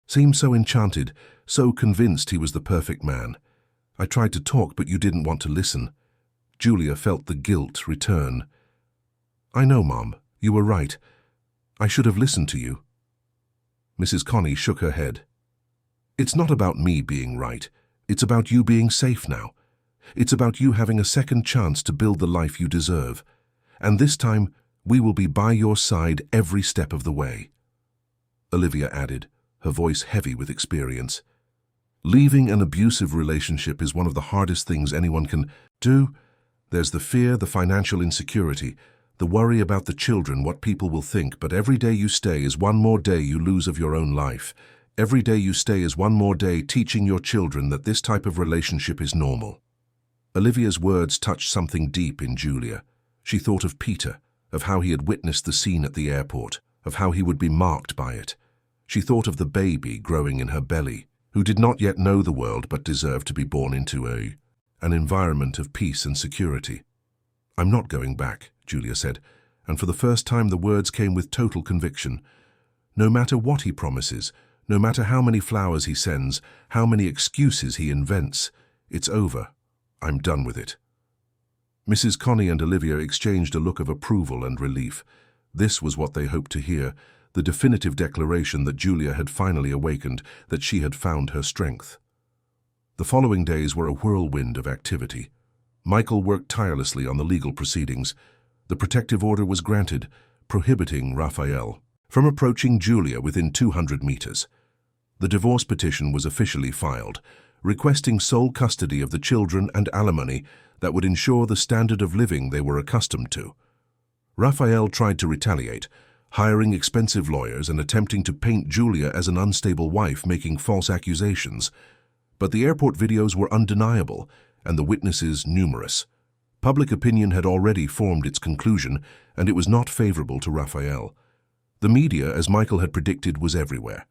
seemed so enchanted, so convinced he was the perfect man. I tried to talk, but you didn't want to listen." Julia felt the guilt return. "I know, Mom, you were right. I should have listened to you." Mrs. Connie shook her head. "It's not about me being right. It's about you being safe now. It's about you having a second chance to build the life you deserve. And this time, we will be by your side every step of the way." Olivia added, her voice heavy with experience. "Leaving an abusive relationship is one of the hardest things anyone can do. There's the fear, the financial insecurity, the worry about the children, what people will think, but every day you stay is one more day you lose of your own life. Every day you stay is one more day teaching your children that this type of relationship is normal." Olivia's words touched something deep in Julia. She thought of Peter, of how he had witnessed the scene at the airport, of how he would be marked by it. She thought of the baby growing in her belly, who did not yet know the world but deserved to be born into an environment of peace and security. "I'm not going back," Julia said, and for the first time the words came with total conviction. "No matter what he promises, no matter how many flowers he sends, how many excuses he invents, it's over. I'm done with it." Mrs. Connie and Olivia exchanged a look of approval and relief. This was what they hoped to hear, the definitive declaration that Julia had finally awakened, that she had found her strength. The following days were a whirlwind of activity. Michael worked tirelessly on the legal proceedings. The protective order was granted, prohibiting Raphael from approaching Julia within 200 meters. The divorce petition was officially filed, requesting sole custody of the children and alimony that would ensure the standard of living they were accustomed to. Raphael tried to retaliate, hiring expensive lawyers and attempting to paint Julia as an unstable wife, making false accusations. But the airport videos were undeniable, and the witnesses numerous. Public opinion had already formed its conclusion, and it was not favorable to Raphael. The media, as Michael had predicted, was everywhere.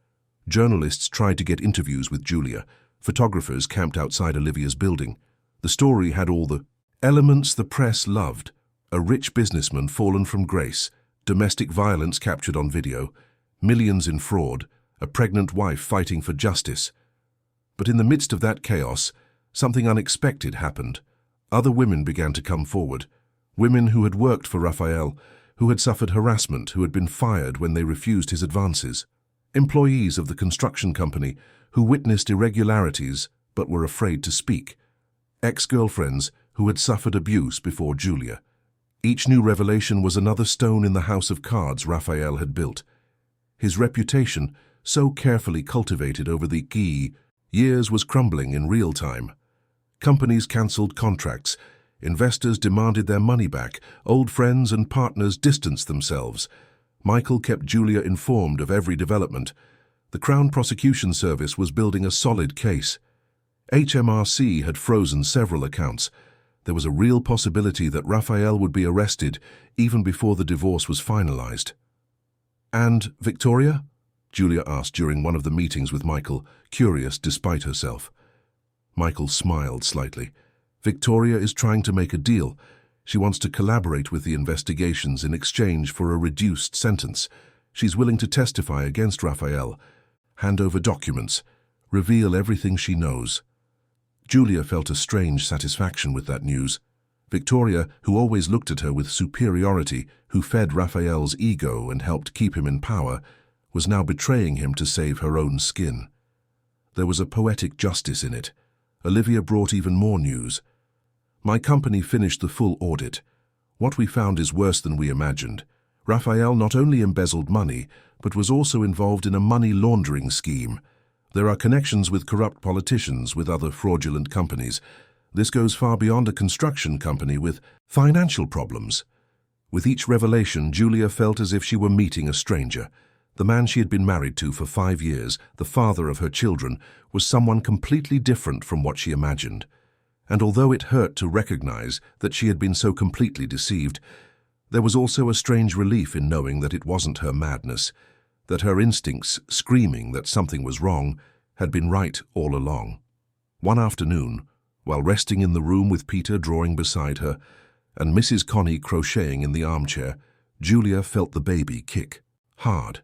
Journalists tried to get interviews with Julia. Photographers camped outside Olivia's building. The story had all the elements the press loved: a rich businessman fallen from grace, domestic violence captured on video, millions in fraud, a pregnant wife fighting for justice. But in the midst of that chaos, something unexpected happened. Other women began to come forward, women who had worked for Raphael, who had suffered harassment, who had been fired when they refused his advances, employees of the construction company who witnessed irregularities but were afraid to speak, ex-girlfriends who had suffered abuse before Julia. Each new revelation was another stone in the house of cards Raphael had built. His reputation, so carefully cultivated over the years, was crumbling in real time. Companies cancelled contracts, investors demanded their money back, old friends and partners distanced themselves. Michael kept Julia informed of every development. The Crown Prosecution Service was building a solid case. HMRC had frozen several accounts. There was a real possibility that Raphael would be arrested even before the divorce was finalized. "And Victoria?" Julia asked during one of the meetings with Michael, curious despite herself. Michael smiled slightly. "Victoria is trying to make a deal. She wants to collaborate with the investigations in exchange for a reduced sentence. She's willing to testify against Raphael, hand over documents, reveal everything she knows. Julia felt a strange satisfaction with that news. Victoria, who always looked at her with superiority, who fed Raphael's ego and helped keep him in power, was now betraying him to save her own skin. There was a poetic justice in it. Olivia brought even more news. My company finished the full audit. What we found is worse than we imagined. Raphael not only embezzled money, but was also involved in a money laundering scheme. There are connections with corrupt politicians, with other fraudulent companies. This goes far beyond a construction company with financial problems. With each revelation, Julia felt as if she were meeting a stranger. The man she had been married to for 5 years, the father of her children, was someone completely different from what she imagined. And although it hurt to recognize that she had been so completely deceived, there was also a strange relief in knowing that it wasn't her madness, that her instincts, screaming that something was wrong, had been right all along. One afternoon, while resting in the room with Peter drawing beside her and Mrs. Connie crocheting in the armchair, Julia felt the baby kick, hard.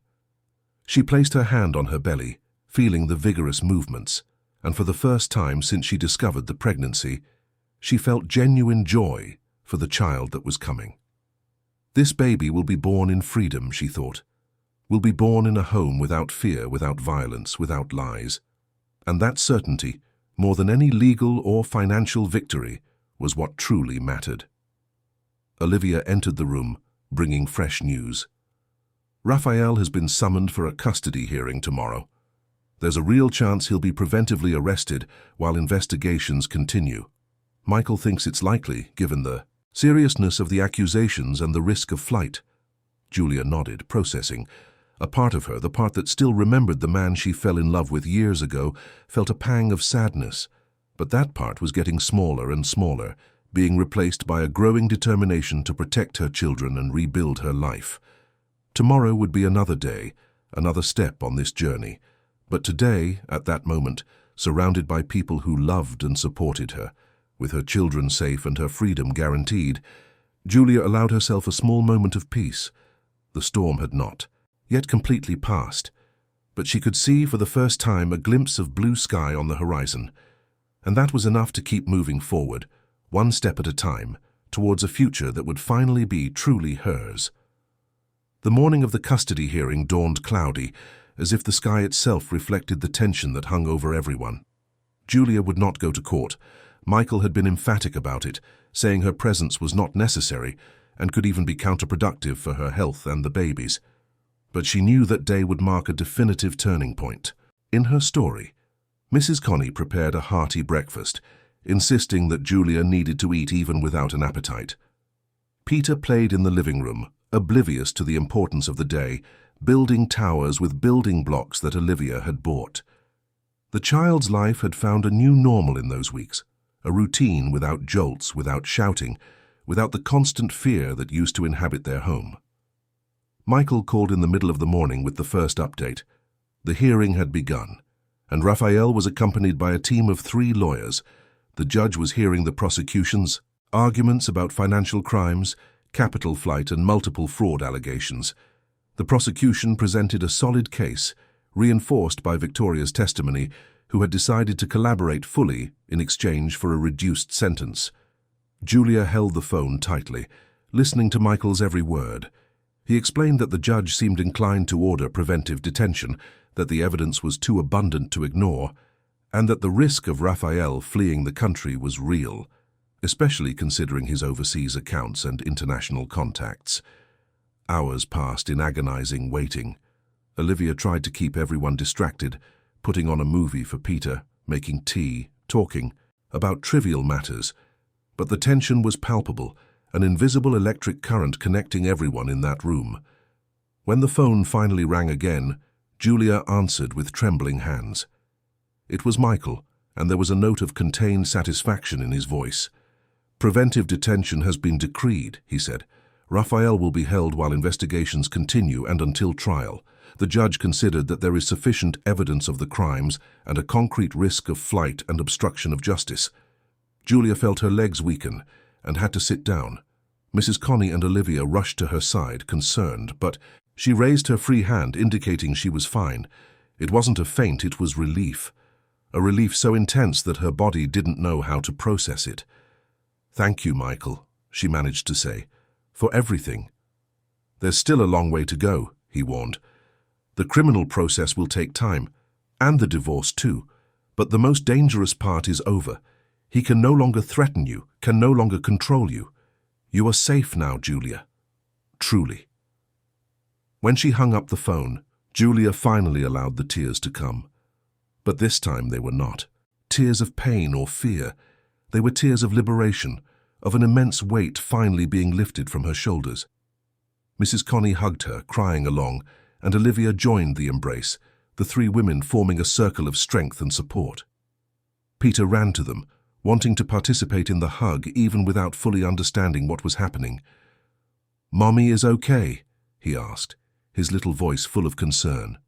She placed her hand on her belly, feeling the vigorous movements, and for the first time since she discovered the pregnancy, she felt genuine joy for the child that was coming. This baby will be born in freedom, she thought. Will be born in a home without fear, without violence, without lies. And that certainty, more than any legal or financial victory, was what truly mattered. Olivia entered the room, bringing fresh news. Raphael has been summoned for a custody hearing tomorrow. There's a real chance he'll be preventively arrested while investigations continue. Michael thinks it's likely, given the seriousness of the accusations and the risk of flight. Julia nodded, processing. A part of her, the part that still remembered the man she fell in love with years ago, felt a pang of sadness. But that part was getting smaller and smaller, being replaced by a growing determination to protect her children and rebuild her life. Tomorrow would be another day, another step on this journey. But today, at that moment, surrounded by people who loved and supported her, with her children safe and her freedom guaranteed, Julia allowed herself a small moment of peace. The storm had not yet completely passed, but she could see for the first time a glimpse of blue sky on the horizon, and that was enough to keep moving forward, one step at a time, towards a future that would finally be truly hers. The morning of the custody hearing dawned cloudy, as if the sky itself reflected the tension that hung over everyone. Julia would not go to court. Michael had been emphatic about it, saying her presence was not necessary and could even be counterproductive for her health and the babies. But she knew that day would mark a definitive turning point. In her story, Mrs. Connie prepared a hearty breakfast, insisting that Julia needed to eat even without an appetite. Peter played in the living room, oblivious to the importance of the day, building towers with building blocks that Olivia had bought. The child's life had found a new normal in those weeks, a routine without jolts, without shouting, without the constant fear that used to inhabit their home. Michael called in the middle of the morning with the first update. The hearing had begun, and Raphael was accompanied by a team of 3 lawyers. The judge was hearing the prosecution's arguments about financial crimes, capital flight, and multiple fraud allegations. The prosecution presented a solid case, reinforced by Victoria's testimony, who had decided to collaborate fully in exchange for a reduced sentence. Julia held the phone tightly, listening to Michael's every word. He explained that the judge seemed inclined to order preventive detention, that the evidence was too abundant to ignore, and that the risk of Raphael fleeing the country was real, especially considering his overseas accounts and international contacts. Hours passed in agonizing waiting. Olivia tried to keep everyone distracted, putting on a movie for Peter, making tea, talking about trivial matters. But the tension was palpable, an invisible electric current connecting everyone in that room. When the phone finally rang again, Julia answered with trembling hands. It was Michael, and there was a note of contained satisfaction in his voice. "Preventive detention has been decreed," he said. "Raphael will be held while investigations continue and until trial. The judge considered that there is sufficient evidence of the crimes and a concrete risk of flight and obstruction of justice." Julia felt her legs weaken and had to sit down. Mrs. Connie and Olivia rushed to her side, concerned, but She raised her free hand, indicating she was fine. It wasn't a faint, it was relief. A relief so intense that her body didn't know how to process it. "Thank you, Michael," she managed to say, "for everything." "There's still a long way to go," he warned. "The criminal process will take time, and the divorce too. But the most dangerous part is over. He can no longer threaten you, can no longer control you. You are safe now, Julia. Truly." When she hung up the phone, Julia finally allowed the tears to come. But this time they were not tears of pain or fear. They were tears of liberation, of an immense weight finally being lifted from her shoulders. Mrs. Connie hugged her, crying along, and Olivia joined the embrace, the three women forming a circle of strength and support. Peter ran to them, wanting to participate in the hug even without fully understanding what was happening. "Mommy is okay?" he asked, his little voice full of concern.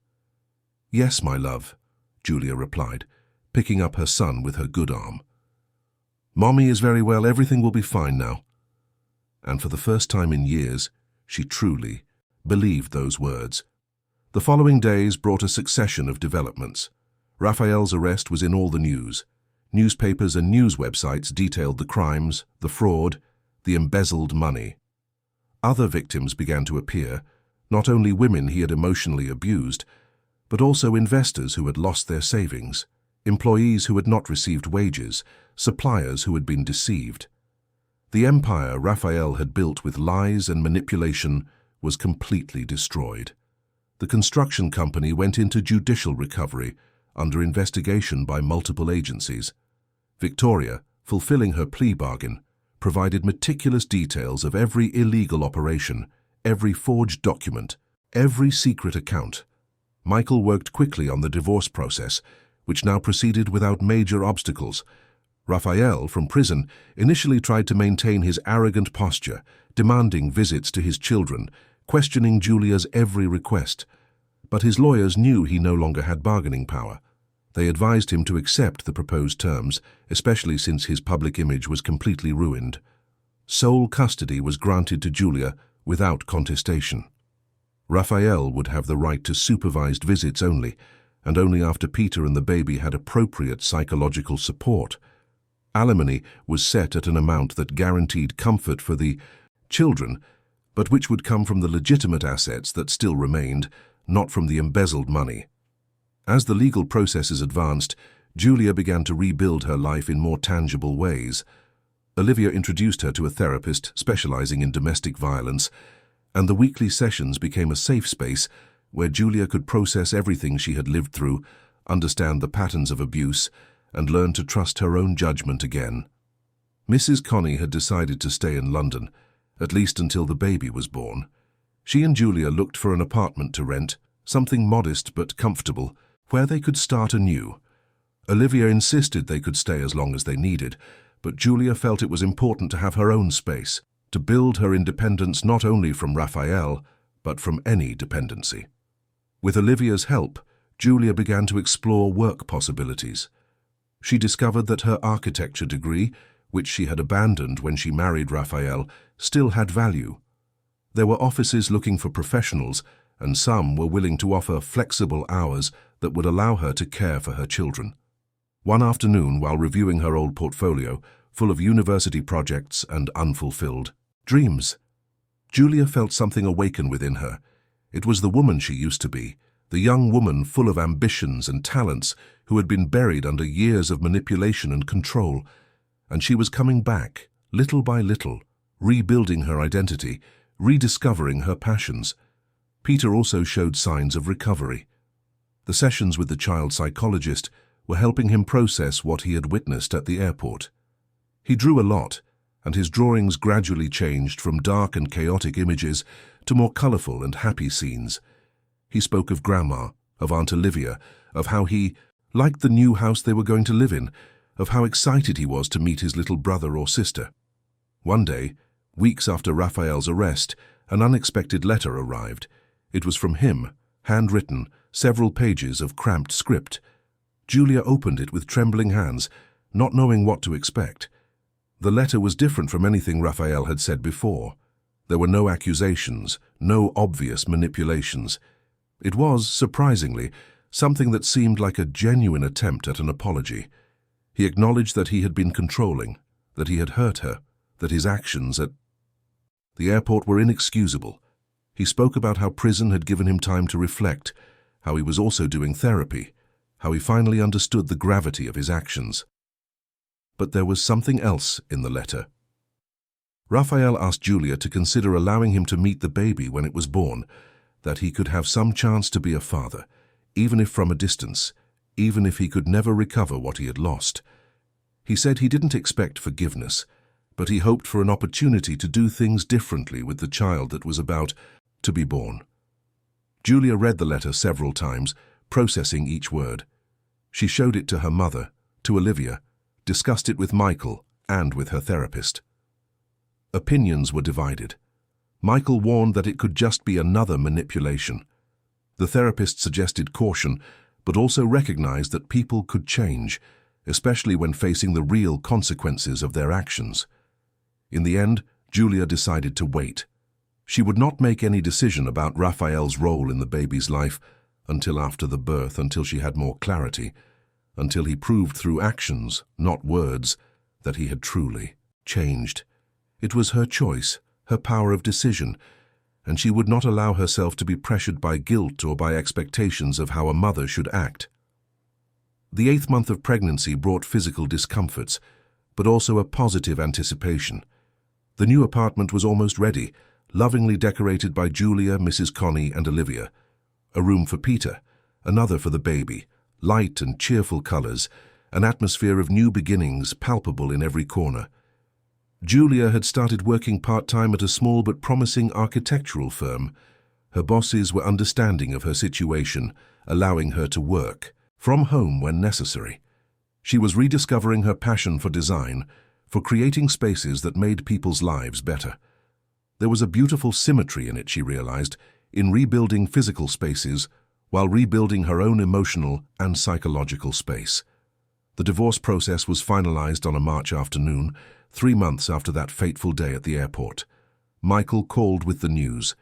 "Yes, my love," Julia replied, picking up her son with her good arm. "Mommy is very well, everything will be fine now." And for the first time in years, she truly believed those words. The following days brought a succession of developments. Raphael's arrest was in all the news. Newspapers and news websites detailed the crimes, the fraud, the embezzled money. Other victims began to appear, not only women he had emotionally abused, but also investors who had lost their savings, employees who had not received wages, suppliers who had been deceived. The empire Raphael had built with lies and manipulation was completely destroyed. The construction company went into judicial recovery, under investigation by multiple agencies. Victoria, fulfilling her plea bargain, provided meticulous details of every illegal operation, every forged document, every secret account. Michael worked quickly on the divorce process, which now proceeded without major obstacles. Raphael, from prison, initially tried to maintain his arrogant posture, demanding visits to his children, questioning Julia's every request. But his lawyers knew he no longer had bargaining power. They advised him to accept the proposed terms, especially since his public image was completely ruined. Sole custody was granted to Julia without contestation. Raphael would have the right to supervised visits only, and only after Peter and the baby had appropriate psychological support. Alimony was set at an amount that guaranteed comfort for the children, but which would come from the legitimate assets that still remained, not from the embezzled money. As the legal processes advanced, Julia began to rebuild her life in more tangible ways. Olivia introduced her to a therapist specializing in domestic violence, and the weekly sessions became a safe space where Julia could process everything she had lived through, understand the patterns of abuse, and learn to trust her own judgment again. Mrs. Connie had decided to stay in London, at least until the baby was born. She and Julia looked for an apartment to rent, something modest but comfortable, where they could start anew. Olivia insisted they could stay as long as they needed, but Julia felt it was important to have her own space, to build her independence not only from Raphael, but from any dependency. With Olivia's help, Julia began to explore work possibilities. She discovered that her architecture degree, which she had abandoned when she married Raphael, still had value. There were offices looking for professionals, and some were willing to offer flexible hours that would allow her to care for her children. One afternoon, while reviewing her old portfolio, full of university projects and unfulfilled dreams, Julia felt something awaken within her. It was the woman she used to be, the young woman full of ambitions and talents who had been buried under years of manipulation and control, and she was coming back, little by little, rebuilding her identity, rediscovering her passions. Peter also showed signs of recovery. The sessions with the child psychologist were helping him process what he had witnessed at the airport. He drew a lot, and his drawings gradually changed from dark and chaotic images to more colorful and happy scenes. He spoke of Grandma, of Aunt Olivia, of how he liked the new house they were going to live in, of how excited he was to meet his little brother or sister. One day, weeks after Raphael's arrest, an unexpected letter arrived. It was from him, handwritten, several pages of cramped script. Julia opened it with trembling hands, not knowing what to expect. The letter was different from anything Raphael had said before. There were no accusations, no obvious manipulations. It was, surprisingly, something that seemed like a genuine attempt at an apology. He acknowledged that he had been controlling, that he had hurt her, that his actions at the airport were inexcusable. He spoke about how prison had given him time to reflect, how he was also doing therapy, how he finally understood the gravity of his actions. But there was something else in the letter. Raphael asked Julia to consider allowing him to meet the baby when it was born, that he could have some chance to be a father, even if from a distance, even if he could never recover what he had lost. He said he didn't expect forgiveness, but he hoped for an opportunity to do things differently with the child that was about to be born. Julia read the letter several times, processing each word. She showed it to her mother, to Olivia, discussed it with Michael and with her therapist. Opinions were divided. Michael warned that it could just be another manipulation. The therapist suggested caution, but also recognized that people could change, especially when facing the real consequences of their actions. In the end, Julia decided to wait. She would not make any decision about Raphael's role in the baby's life until after the birth, until she had more clarity, until he proved through actions, not words, that he had truly changed. It was her choice, her power of decision, and she would not allow herself to be pressured by guilt or by expectations of how a mother should act. The 8th month of pregnancy brought physical discomforts, but also a positive anticipation. The new apartment was almost ready, lovingly decorated by Julia, Mrs. Connie, and Olivia. A room for Peter, another for the baby, light and cheerful colors, an atmosphere of new beginnings palpable in every corner. Julia had started working part-time at a small but promising architectural firm. Her bosses were understanding of her situation, allowing her to work from home when necessary. She was rediscovering her passion for design, for creating spaces that made people's lives better. There was a beautiful symmetry in it, she realized, in rebuilding physical spaces while rebuilding her own emotional and psychological space. The divorce process was finalized on a March afternoon, 3 months after that fateful day at the airport. Michael called with the news.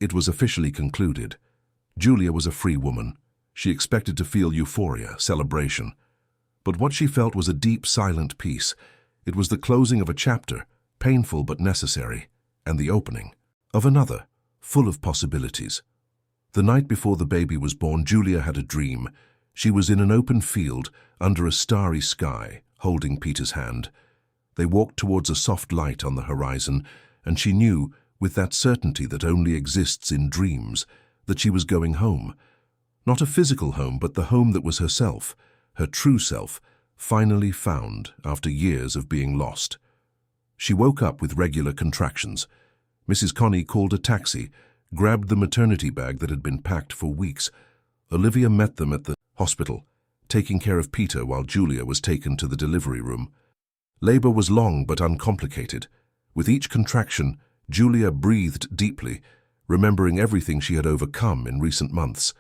It was officially concluded. Julia was a free woman. She expected to feel euphoria, celebration. But what she felt was a deep, silent peace. It was the closing of a chapter, painful but necessary, and the opening of another, full of possibilities. The night before the baby was born, Julia had a dream. She was in an open field, under a starry sky, holding Peter's hand. They walked towards a soft light on the horizon, and she knew, with that certainty that only exists in dreams, that she was going home. Not a physical home, but the home that was herself, her true self, finally found after years of being lost. She woke up with regular contractions. Mrs. Connie called a taxi, grabbed the maternity bag that had been packed for weeks. Olivia met them at the hospital, taking care of Peter while Julia was taken to the delivery room. Labor was long but uncomplicated. With each contraction, Julia breathed deeply, remembering everything she had overcome in recent months.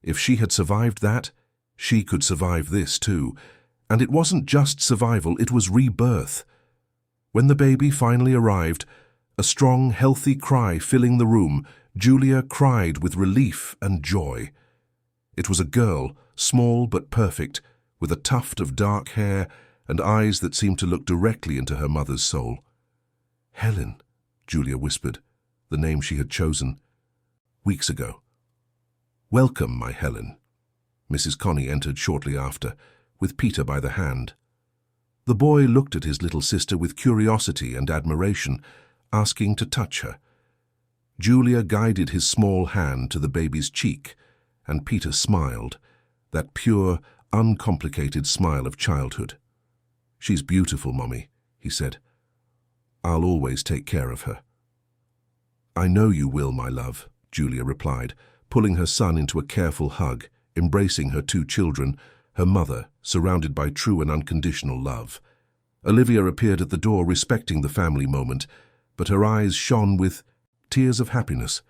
If she had survived that, she could survive this too. And it wasn't just survival, it was rebirth. When the baby finally arrived, a strong, healthy cry filling the room, Julia cried with relief and joy. It was a girl, small but perfect, with a tuft of dark hair and eyes that seemed to look directly into her mother's soul. Helen, Julia whispered, the name she had chosen weeks ago. Welcome, my Helen. Mrs. Connie entered shortly after, with Peter by the hand. The boy looked at his little sister with curiosity and admiration, asking to touch her. Julia guided his small hand to the baby's cheek, and Peter smiled, that pure, uncomplicated smile of childhood. She's beautiful, Mommy, he said. I'll always take care of her. I know you will, my love, Julia replied, pulling her son into a careful hug, embracing her 2 children, her mother, surrounded by true and unconditional love. Olivia appeared at the door, respecting the family moment, but her eyes shone with tears of happiness.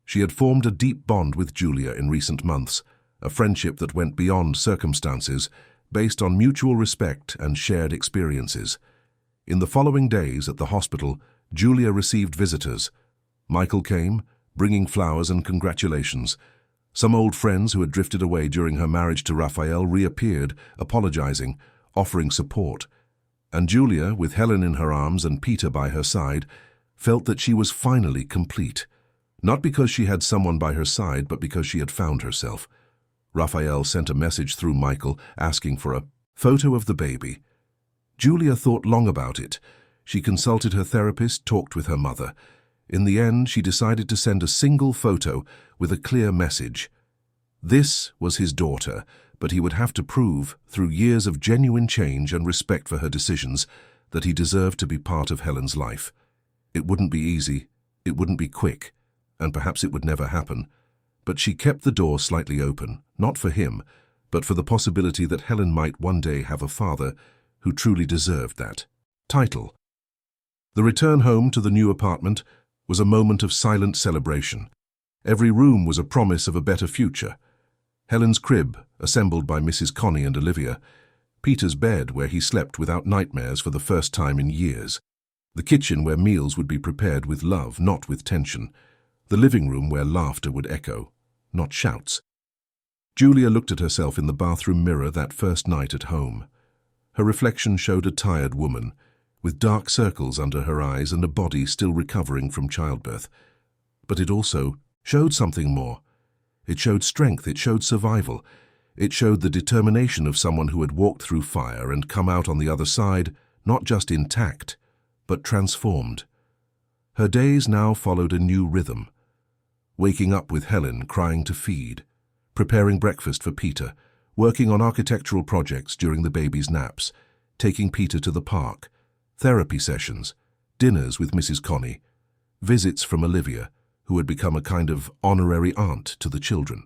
She had formed a deep bond with Julia in recent months, a friendship that went beyond circumstances, based on mutual respect and shared experiences. In the following days at the hospital, Julia received visitors, Michael came, bringing flowers and congratulations. Some old friends who had drifted away during her marriage to Raphael reappeared, apologizing, offering support. And Julia, with Helen in her arms and Peter by her side, felt that she was finally complete. Not because she had someone by her side, but because she had found herself. Raphael sent a message through Michael asking for a photo of the baby. Julia thought long about it. She consulted her therapist, talked with her mother. In the end, she decided to send a single photo with a clear message. This was his daughter, but he would have to prove, through years of genuine change and respect for her decisions, that he deserved to be part of Helen's life. It wouldn't be easy, it wouldn't be quick, and perhaps it would never happen. But she kept the door slightly open, not for him, but for the possibility that Helen might one day have a father who truly deserved that. Title: The return home to the new apartment was a moment of silent celebration. Every room was a promise of a better future. Helen's crib, assembled by Mrs. Connie and Olivia, Peter's bed where he slept without nightmares for the first time in years, the kitchen where meals would be prepared with love, not with tension, the living room where laughter would echo, not shouts. Julia looked at herself in the bathroom mirror that first night at home. Her reflection showed a tired woman, with dark circles under her eyes and a body still recovering from childbirth. But it also showed something more. It showed strength, it showed survival. It showed the determination of someone who had walked through fire and come out on the other side, not just intact, but transformed. Her days now followed a new rhythm. Waking up with Helen crying to feed, preparing breakfast for Peter, working on architectural projects during the baby's naps, taking Peter to the park, therapy sessions, dinners with Mrs. Connie, visits from Olivia, who had become a kind of honorary aunt to the children.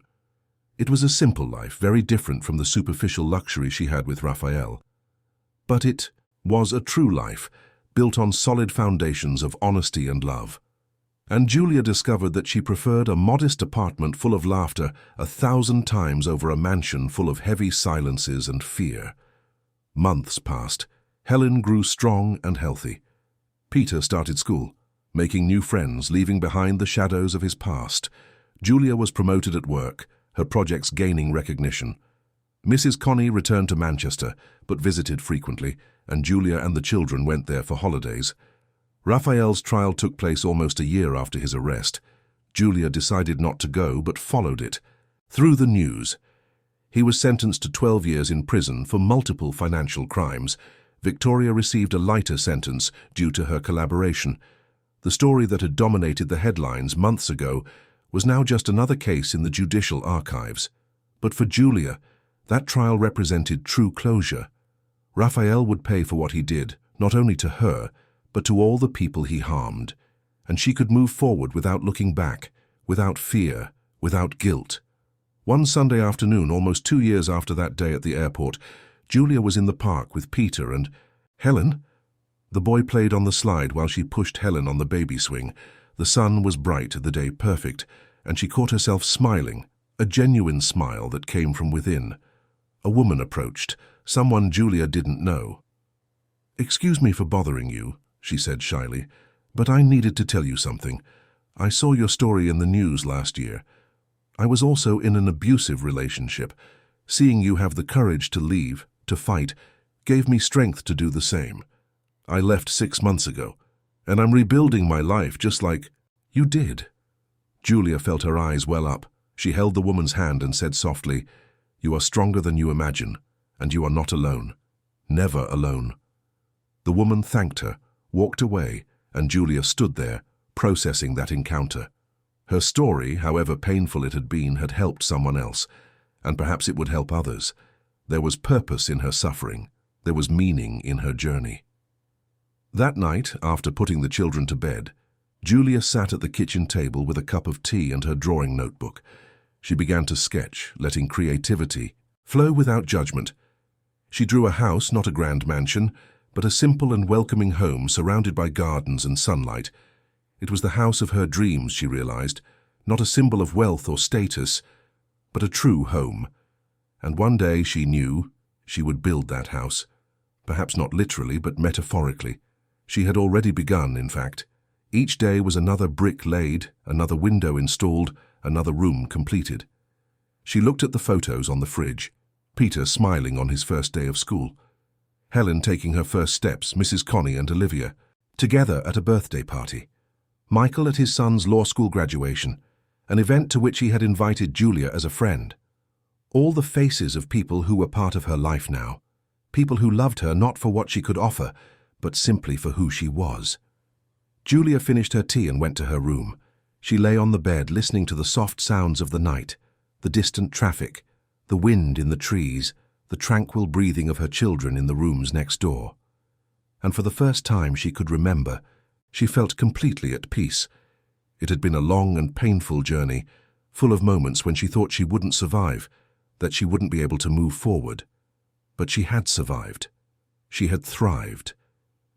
It was a simple life, very different from the superficial luxury she had with Raphael. But it was a true life, built on solid foundations of honesty and love. And Julia discovered that she preferred a modest apartment full of laughter 1,000 times over a mansion full of heavy silences and fear. Months passed. Helen grew strong and healthy. Peter started school, making new friends, leaving behind the shadows of his past. Julia was promoted at work, her projects gaining recognition. Mrs. Connie returned to Manchester, but visited frequently, and Julia and the children went there for holidays. Raphael's trial took place almost a year after his arrest. Julia decided not to go, but followed it. Through the news. He was sentenced to 12 years in prison for multiple financial crimes. Victoria received a lighter sentence due to her collaboration. The story that had dominated the headlines months ago was now just another case in the judicial archives. But for Julia, that trial represented true closure. Raphael would pay for what he did, not only to her, but to all the people he harmed. And she could move forward without looking back, without fear, without guilt. One Sunday afternoon, almost 2 years after that day at the airport, Julia was in the park with Peter and Helen. The boy played on the slide while she pushed Helen on the baby swing. The sun was bright, the day perfect, and she caught herself smiling, a genuine smile that came from within. A woman approached, someone Julia didn't know. "Excuse me for bothering you," she said shyly, "but I needed to tell you something. I saw your story in the news last year. I was also in an abusive relationship. Seeing you have the courage to leave, to fight, gave me strength to do the same. I left 6 months ago, and I'm rebuilding my life just like you did." Julia felt her eyes well up. She held the woman's hand and said softly, "You are stronger than you imagine, and you are not alone. Never alone." The woman thanked her, walked away, and Julia stood there, processing that encounter. Her story, however painful it had been, had helped someone else, and perhaps it would help others. There was purpose in her suffering. There was meaning in her journey. That night, after putting the children to bed, Julia sat at the kitchen table with a cup of tea and her drawing notebook. She began to sketch, letting creativity flow without judgment. She drew a house, not a grand mansion, but a simple and welcoming home surrounded by gardens and sunlight. It was the house of her dreams, she realized, not a symbol of wealth or status, but a true home. And one day, she knew, she would build that house. Perhaps not literally, but metaphorically. She had already begun, in fact. Each day was another brick laid, another window installed, another room completed. She looked at the photos on the fridge, Peter smiling on his first day of school, Helen taking her first steps, Mrs. Connie and Olivia, together at a birthday party, Michael at his son's law school graduation, an event to which he had invited Julia as a friend. All the faces of people who were part of her life now, people who loved her not for what she could offer, but simply for who she was. Julia finished her tea and went to her room. She lay on the bed listening to the soft sounds of the night, the distant traffic, the wind in the trees, the tranquil breathing of her children in the rooms next door. And for the first time she could remember, she felt completely at peace. It had been a long and painful journey, full of moments when she thought she wouldn't survive, that she wouldn't be able to move forward. But she had survived. She had thrived.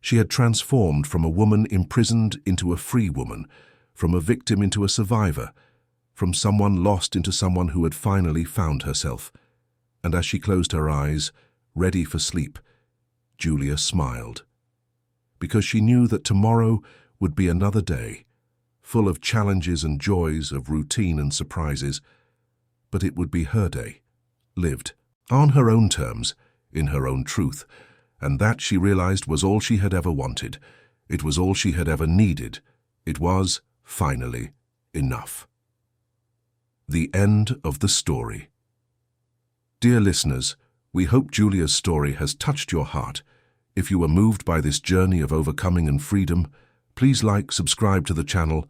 She had transformed from a woman imprisoned into a free woman, from a victim into a survivor, from someone lost into someone who had finally found herself. And as she closed her eyes, ready for sleep, Julia smiled. Because she knew that tomorrow would be another day, full of challenges and joys, of routine and surprises. But it would be her day, lived on her own terms, in her own truth, and that, she realized, was all she had ever wanted. It was all she had ever needed. It was, finally, enough. The end of the story. Dear listeners, we hope Julia's story has touched your heart. If you were moved by this journey of overcoming and freedom, please like, subscribe to the channel,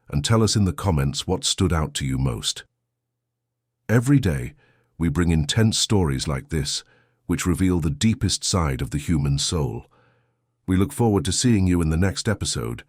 and tell us in the comments what stood out to you most. Every day, we bring intense stories like this, which reveal the deepest side of the human soul. We look forward to seeing you in the next episode,